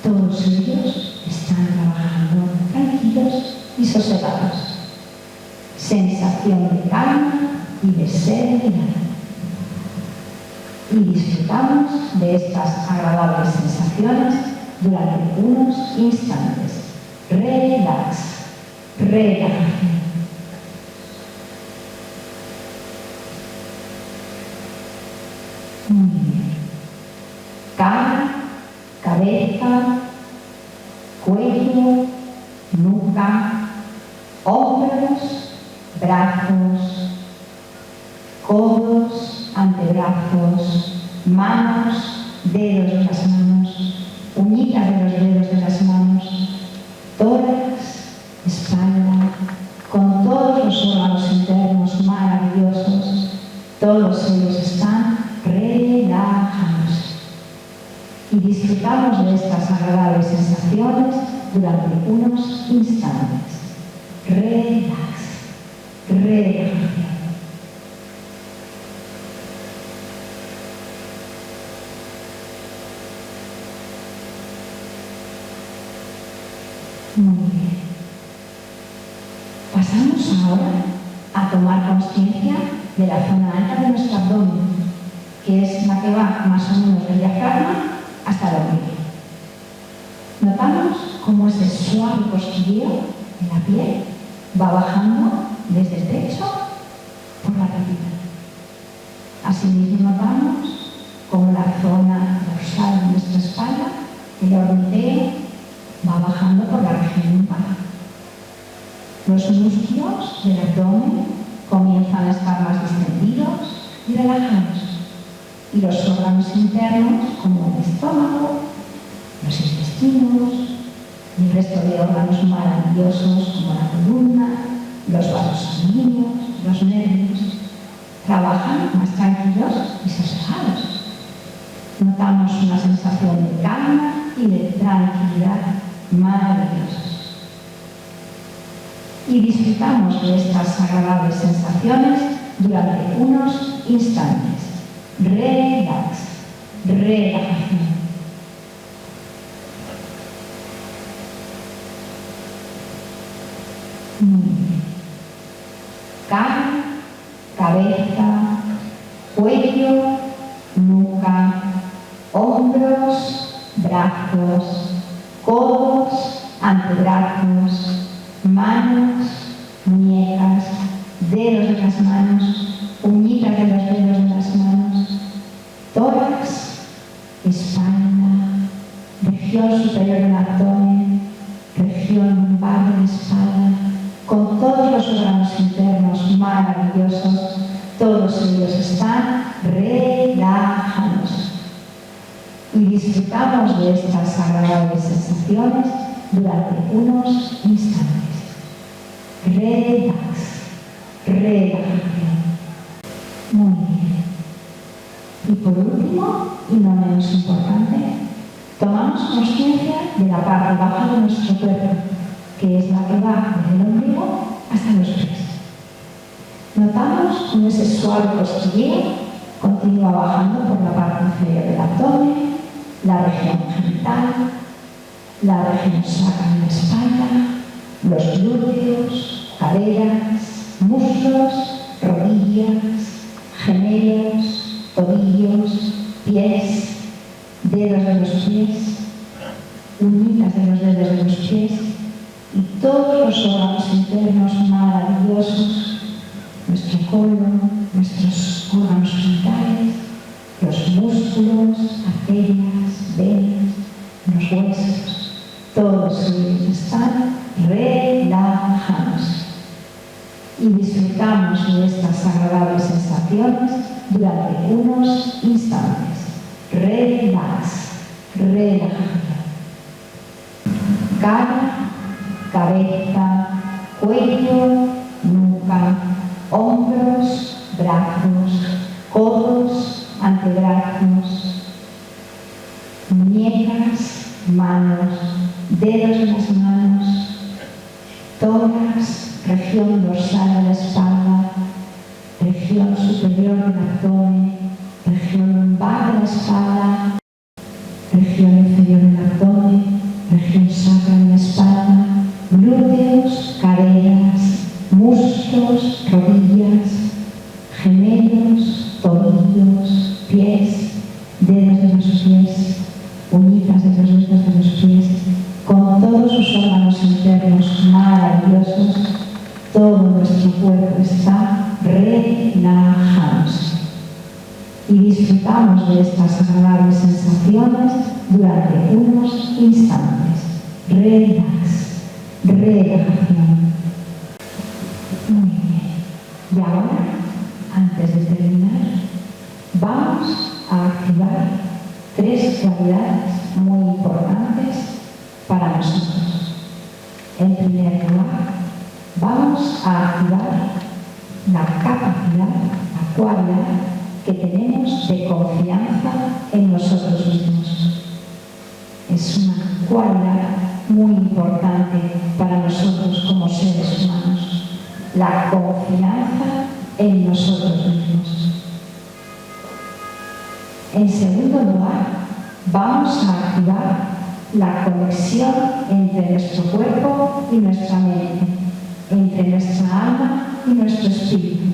Todos ellos están trabajando tranquilos y sosegados. Sensación de calma y de serenidad. Y disfrutamos de estas agradables sensaciones durante unos instantes. Relax, relajación. Muy bien. Cara, cabeza, cuello, nuca, hombros, brazos, codos, antebrazos, manos, dedos de las manos, uñitas de los dedos de las manos, tórax, espalda, todos los órganos internos maravillosos, todos ellos están relajados. Y disfrutamos de estas agradables sensaciones durante unos instantes. Relax, relajación. Muy bien. Pasamos ahora a tomar conciencia de la zona alta de nuestro abdomen, que es la que va más o menos del diafragma hasta el ombligo. Notamos cómo ese suave cosquilleo en la piel va bajando desde el pecho por la cadera. Asimismo notamos cómo la zona dorsal de nuestra espalda, el hormigueo, va bajando por la región lumbar. Los músculos del abdomen comienzan a estar más distendidos y relajados. Y los órganos internos, como el estómago, los intestinos y el resto de órganos maravillosos como la columna, los vasos sanguíneos, los nervios, trabajan más tranquilos y sosegados. Notamos una sensación de calma y de tranquilidad maravillosos. Y disfrutamos de estas agradables sensaciones durante unos instantes. Relax, relajación. Muy bien. Cara, cabeza, cuello, nuca, hombros, brazos, codos, antebrazos, manos, muñecas, dedos de las manos, uñitas de los dedos de las manos, tórax, espalda, región superior del abdomen, región lumbar de la espalda, con todos los órganos internos maravillosos, todos ellos están relajados. Y disfrutamos de estas agradables sensaciones durante unos instantes. Relax, relajación. Muy bien. Y por último, y no menos importante, tomamos conciencia de la parte baja de nuestro cuerpo, que es la que va desde el ombligo hasta los pies. Notamos cómo ese suave cosquilleo continúa bajando por la parte inferior del abdomen, la región genital, la región sacra de la espalda, los glúteos, caderas, muslos, rodillas, gemelos, tobillos, pies, dedos de los pies, uñitas de los dedos de los pies y todos los órganos internos maravillosos, nuestro colon, nuestros órganos genitales, los músculos, arterias, venas, los huesos, todos ellos están relajados. Y disfrutamos de estas agradables sensaciones durante unos instantes. Relax, relajación. Cara, cabeza, cuello, nuca, hombros, brazos, codos, antebrazos, muñecas, manos, dedos de las manos, tórax, región dorsal de la espalda, región superior del abdomen, región lumbar de la espalda, región inferior del abdomen, región sacra de la espalda, glúteos, caderas, muslos, rodillas, gemelos, tobillos, pies, dedos de los pies, uñitas de los dedos de los pies, con todos sus órganos internos maravillosos, todo nuestro cuerpo está relajado. Y disfrutamos de estas agradables sensaciones durante unos instantes. Relax, relajación. Muy bien. Y ahora, antes de terminar, vamos a activar 3 cualidades muy importantes para nosotros. En primer lugar, vamos vamos a activar la capacidad, la cualidad que tenemos de confianza en nosotros mismos. Es una cualidad muy importante para nosotros como seres humanos, la confianza en nosotros mismos. En segundo lugar, vamos a activar la conexión entre nuestro cuerpo y nuestra mente, entre nuestra alma y nuestro espíritu,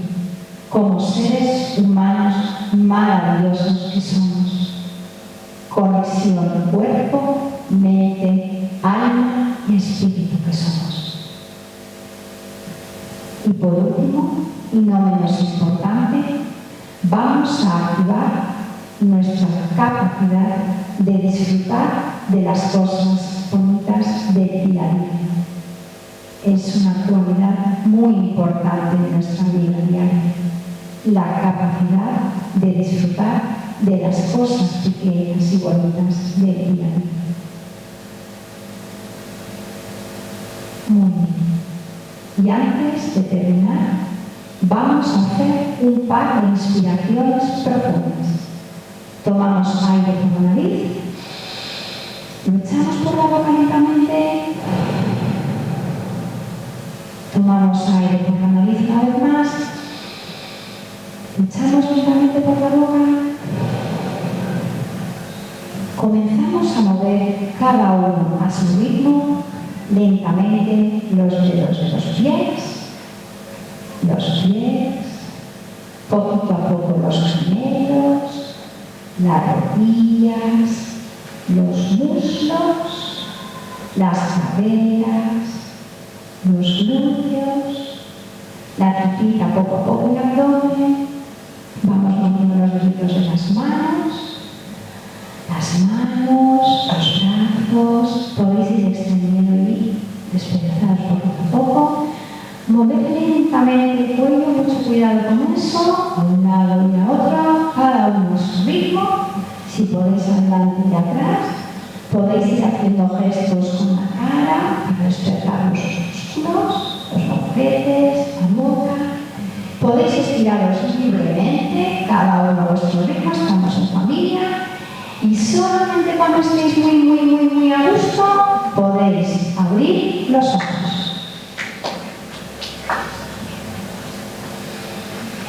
como seres humanos maravillosos que somos. Conexión cuerpo, mente, alma y espíritu que somos. Y por último, y no menos importante, vamos a activar nuestra capacidad de disfrutar de las cosas bonitas del día a día. Es una cualidad muy importante en nuestra vida diaria, la capacidad de disfrutar de las cosas pequeñas y bonitas del día a día. Muy bien. Y antes de terminar, vamos a hacer un par de inspiraciones profundas. Tomamos aire por la nariz, lo echamos por la boca lentamente, tomamos aire por la nariz una vez más, lo echamos lentamente por la boca, comenzamos a mover cada uno a su ritmo, lentamente los dedos de los pies, poquito a poco los gemelos, las rodillas, los muslos, las caderas, los glúteos, la tripita poco a poco en el abdomen. Vamos moviendo los deditos de las manos, los brazos, podéis ir extendiendo y despedazados poco a poco. Mover lentamente el cuello, mucho cuidado con eso, a un lado y a otro, cada uno a su ritmo. Si podéis adelante y atrás, podéis ir haciendo gestos con la cara para despertar los músculos, los bocetes, la boca. Podéis estiraros libremente, cada uno a vuestro ritmo, estamos en familia. Y solamente cuando estéis muy a gusto, podéis abrir los ojos.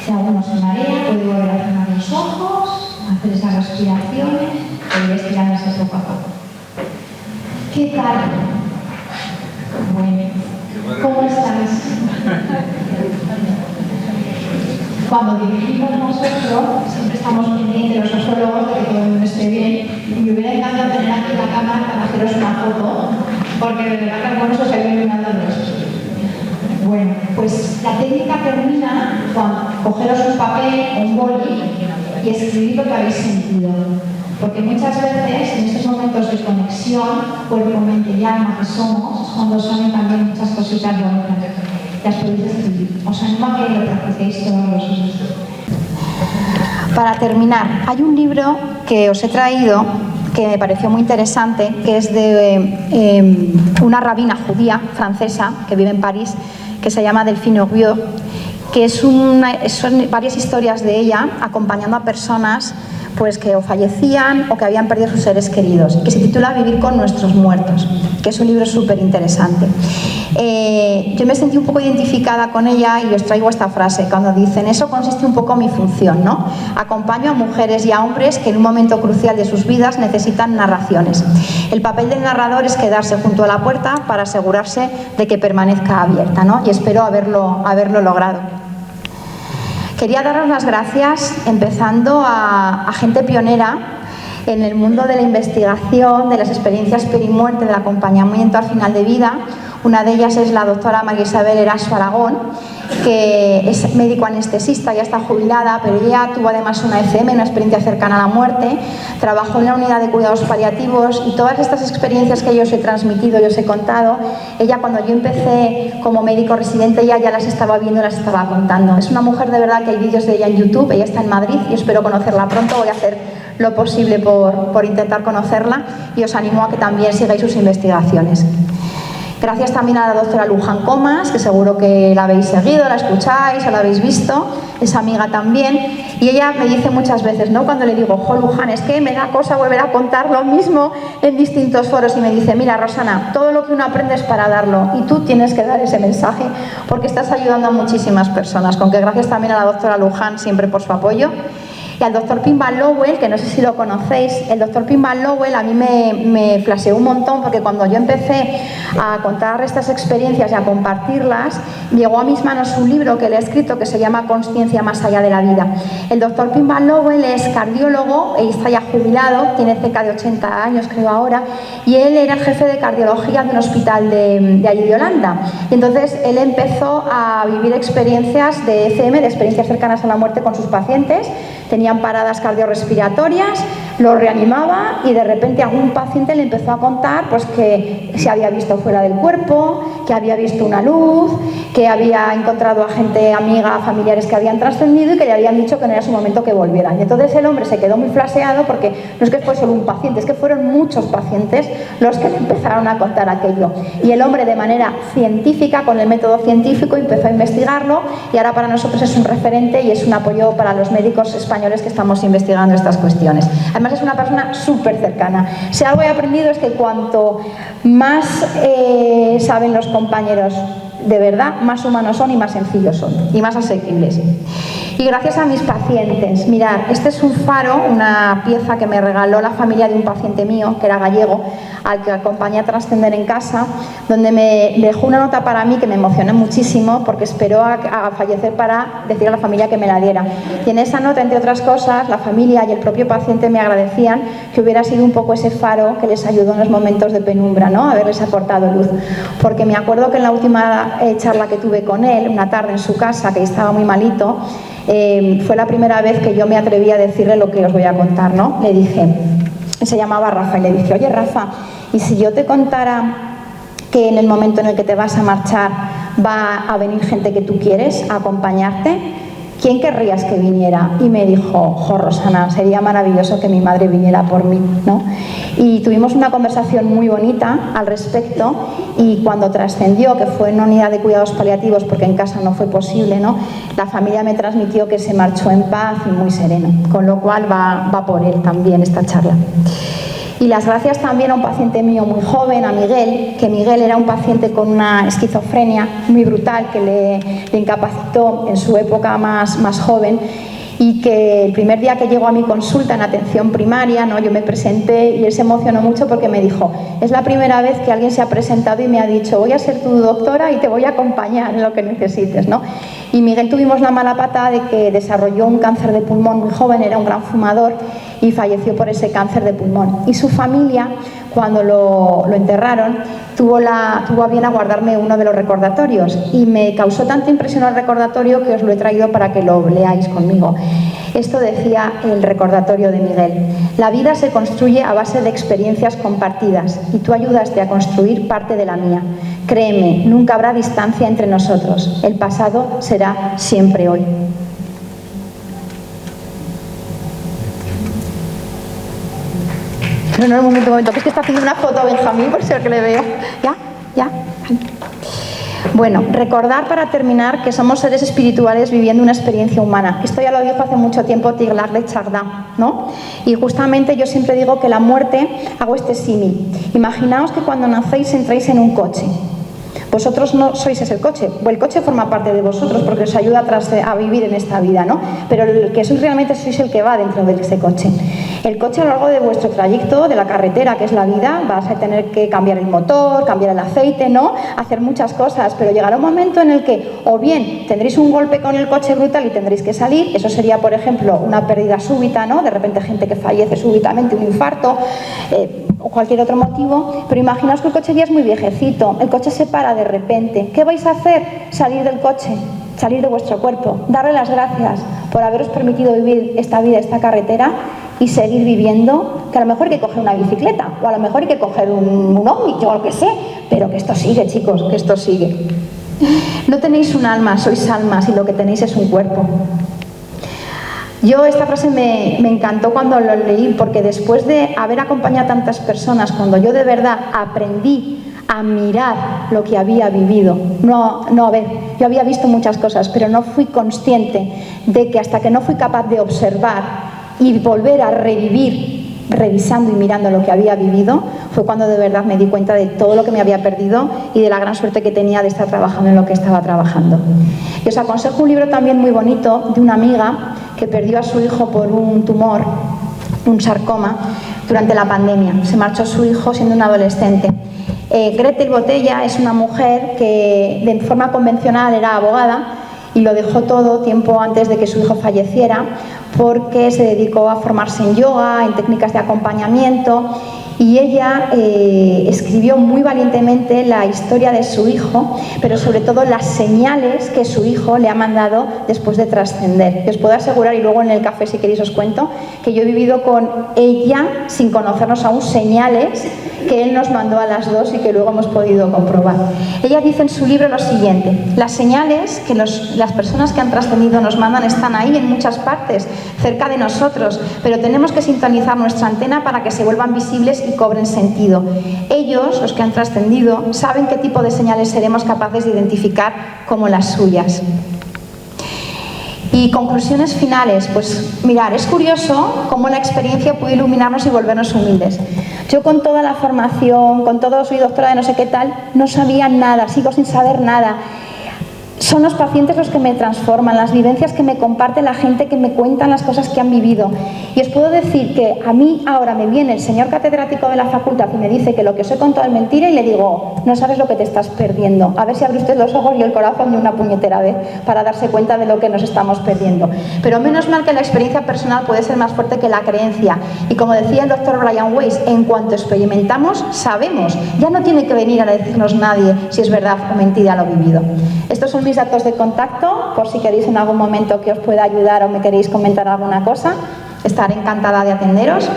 Si alguno se marea, puede volver a cerrar los ojos, hacer esas respiraciones y estirarse poco a poco. ¿Qué tal? Bueno, ¿cómo estáis? Cuando dirigimos nosotros, siempre estamos pendientes los sociólogos de que todo el mundo esté bien. Y me hubiera encantado tener aquí la cámara para haceros una foto, porque de verdad que algunos os habéis iluminado el rostro. Bueno, pues la técnica termina cuando cogeros un papel o un boli y escribir lo que habéis sentido. Porque muchas veces, en estos momentos de conexión, cuerpo, mente y alma que somos, cuando salen también muchas cositas bonitas. Las podéis escribir. Os animo a que lo practiquéis todos los días. Para terminar, hay un libro que os he traído que me pareció muy interesante, que es de una rabina judía francesa que vive en París, que se llama Delphine Orbiot, que son varias historias de ella acompañando a personas pues que o fallecían o que habían perdido sus seres queridos, que se titula Vivir con nuestros muertos, que es un libro súper interesante. Yo me sentí un poco identificada con ella y os traigo esta frase, cuando dicen, eso consiste un poco mi función, ¿no? Acompaño a mujeres y a hombres que en un momento crucial de sus vidas necesitan narraciones. El papel del narrador es quedarse junto a la puerta para asegurarse de que permanezca abierta, ¿no? Y espero haberlo logrado. Quería daros las gracias empezando a gente pionera en el mundo de la investigación, de las experiencias peri-muerte, del acompañamiento al final de vida. Una de ellas es la doctora María Isabel Eraso Aragón, que es médico anestesista, ya está jubilada, pero ella tuvo además una ECM, una experiencia cercana a la muerte, trabajó en la unidad de cuidados paliativos y todas estas experiencias que yo os he transmitido, yo os he contado, ella cuando yo empecé como médico residente ya las estaba viendo y las estaba contando. Es una mujer de verdad que hay vídeos de ella en YouTube, ella está en Madrid y espero conocerla pronto, voy a hacer lo posible por intentar conocerla y os animo a que también sigáis sus investigaciones. Gracias también a la doctora Luján Comas, que seguro que la habéis seguido, la escucháis o la habéis visto, es amiga también, y ella me dice muchas veces, ¿no?, cuando le digo, jo, Luján, es que me da cosa volver a contar lo mismo en distintos foros, y me dice, mira, Rosana, todo lo que uno aprende es para darlo, y tú tienes que dar ese mensaje, porque estás ayudando a muchísimas personas, con que gracias también a la doctora Luján siempre por su apoyo. Y al doctor Pimbal Lowell, que no sé si lo conocéis, el doctor Pimbal Lowell a mí me flasheó un montón, porque cuando yo empecé a contar estas experiencias y a compartirlas, llegó a mis manos un libro que le he escrito que se llama Consciencia más allá de la vida. El doctor Pimbal Lowell es cardiólogo, está ya jubilado, tiene cerca de 80 años creo ahora, y él era el jefe de cardiología de un hospital de allí de Holanda. Y entonces él empezó a vivir experiencias de ECM, de experiencias cercanas a la muerte con sus pacientes. Tenían paradas cardiorrespiratorias, los reanimaba y de repente algún paciente le empezó a contar pues que se había visto fuera del cuerpo, que había visto una luz, que había encontrado a gente amiga, familiares que habían trascendido y que le habían dicho que no era su momento que volvieran. Y entonces el hombre se quedó muy flaseado porque no es que fue solo un paciente, es que fueron muchos pacientes los que le empezaron a contar aquello. Y el hombre de manera científica, con el método científico, empezó a investigarlo y ahora para nosotros es un referente y es un apoyo para los médicos españoles que estamos investigando estas cuestiones. Además es una persona súper cercana. Si algo he aprendido es que cuanto más saben los compañeros de verdad, más humanos son y más sencillos son y más asequibles. Y gracias a mis pacientes, mirad, este es un faro, una pieza que me regaló la familia de un paciente mío, que era gallego, al que acompañé a trascender en casa, donde me dejó una nota para mí que me emocionó muchísimo porque esperó a fallecer para decir a la familia que me la diera. Y en esa nota, entre otras cosas, la familia y el propio paciente me agradecían que hubiera sido un poco ese faro que les ayudó en los momentos de penumbra, ¿no?, haberles aportado luz. Porque me acuerdo que en la última charla que tuve con él, una tarde en su casa, que estaba muy malito, fue la primera vez que yo me atreví a decirle lo que os voy a contar, ¿no? Le dije, se llamaba Rafa, y le dije, oye Rafa, ¿y si yo te contara que en el momento en el que te vas a marchar va a venir gente que tú quieres a acompañarte? ¿Quién querrías que viniera? Y me dijo, jo, Rosana, sería maravilloso que mi madre viniera por mí, ¿no? Y tuvimos una conversación muy bonita al respecto y cuando trascendió, que fue en una unidad de cuidados paliativos porque en casa no fue posible, ¿no?, la familia me transmitió que se marchó en paz y muy sereno, con lo cual va por él también esta charla. Y las gracias también a un paciente mío muy joven, a Miguel, que Miguel era un paciente con una esquizofrenia muy brutal que le incapacitó en su época más joven, y que el primer día que llegó a mi consulta en atención primaria, ¿no?, yo me presenté y él se emocionó mucho porque me dijo, es la primera vez que alguien se ha presentado y me ha dicho, voy a ser tu doctora y te voy a acompañar en lo que necesites, ¿no? Y Miguel tuvimos la mala pata de que desarrolló un cáncer de pulmón muy joven, era un gran fumador y falleció por ese cáncer de pulmón. Y su familia, cuando lo enterraron, tuvo a bien a guardarme uno de los recordatorios y me causó tanta impresión el recordatorio que os lo he traído para que lo leáis conmigo. Esto decía el recordatorio de Miguel: la vida se construye a base de experiencias compartidas y tú ayudaste a construir parte de la mía. Créeme, nunca habrá distancia entre nosotros. El pasado será siempre hoy. No, un momento, que es que está haciendo una foto Benjamín, por eso que le veo. ¿Ya? Bueno, recordar para terminar que somos seres espirituales viviendo una experiencia humana. Esto ya lo dijo hace mucho tiempo Teilhard de Chardin, ¿no? Y justamente yo siempre digo que la muerte, hago este símil. Imaginaos que cuando nacéis entráis en un coche. Vosotros no sois ese coche, o el coche forma parte de vosotros porque os ayuda a vivir en esta vida, ¿no? Pero el que sois realmente sois el que va dentro de ese coche. El coche a lo largo de vuestro trayecto, de la carretera que es la vida, vas a tener que cambiar el motor, cambiar el aceite, ¿no? Hacer muchas cosas, pero llegará un momento en el que o bien tendréis un golpe con el coche brutal y tendréis que salir, eso sería por ejemplo una pérdida súbita, ¿no? De repente gente que fallece súbitamente, un infarto, o cualquier otro motivo, pero imaginaos que el coche ya es muy viejecito, el coche se para de repente. ¿Qué vais a hacer? Salir del coche, salir de vuestro cuerpo, darle las gracias por haberos permitido vivir esta vida, esta carretera y seguir viviendo, que a lo mejor hay que coger una bicicleta o a lo mejor hay que coger un ovni, yo lo que sé, pero que esto sigue, chicos, que esto sigue. No tenéis un alma, sois almas y lo que tenéis es un cuerpo. Yo esta frase me encantó cuando lo leí porque después de haber acompañado a tantas personas, cuando yo de verdad aprendí a mirar lo que había vivido. A ver, yo había visto muchas cosas, pero no fui consciente de que hasta que no fui capaz de observar y volver a revivir, revisando y mirando lo que había vivido, fue cuando de verdad me di cuenta de todo lo que me había perdido y de la gran suerte que tenía de estar trabajando en lo que estaba trabajando. Y os aconsejo un libro también muy bonito de una amiga que perdió a su hijo por un tumor, un sarcoma, durante la pandemia. Se marchó su hijo siendo un adolescente. Gretel Botella es una mujer que de forma convencional era abogada y lo dejó todo tiempo antes de que su hijo falleciera porque se dedicó a formarse en yoga, en técnicas de acompañamiento, y ella escribió muy valientemente la historia de su hijo, pero sobre todo las señales que su hijo le ha mandado después de trascender. Y os puedo asegurar, y luego en el café si queréis os cuento, que yo he vivido con ella, sin conocernos aún, señales que él nos mandó a las dos y que luego hemos podido comprobar. Ella dice en su libro lo siguiente: las señales que las personas que han trascendido nos mandan están ahí en muchas partes, cerca de nosotros, pero tenemos que sintonizar nuestra antena para que se vuelvan visibles y cobren sentido. Ellos, los que han trascendido, saben qué tipo de señales seremos capaces de identificar como las suyas. Y conclusiones finales, pues mirar, es curioso cómo la experiencia puede iluminarnos y volvernos humildes. Yo con toda la formación, con todo, soy doctora de no sé qué tal, no sabía nada, sigo sin saber nada. Son los pacientes los que me transforman, las vivencias que me comparte la gente, que me cuentan las cosas que han vivido. Y os puedo decir que a mí ahora me viene el señor catedrático de la facultad y me dice que lo que os he contado es mentira y le digo, no sabes lo que te estás perdiendo. A ver si abre usted los ojos y el corazón de una puñetera vez para darse cuenta de lo que nos estamos perdiendo. Pero menos mal que la experiencia personal puede ser más fuerte que la creencia. Y como decía el doctor Brian Weiss, en cuanto experimentamos, sabemos. Ya no tiene que venir a decirnos nadie si es verdad o mentira lo vivido. Estos son mis datos de contacto, por si queréis en algún momento que os pueda ayudar o me queréis comentar alguna cosa. Estaré encantada de atenderos.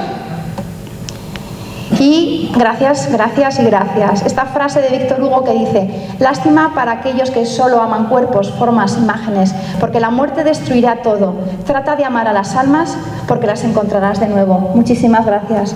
Y gracias, gracias y gracias. Esta frase de Víctor Hugo que dice: lástima para aquellos que solo aman cuerpos, formas, imágenes, porque la muerte destruirá todo. Trata de amar a las almas porque las encontrarás de nuevo. Muchísimas gracias.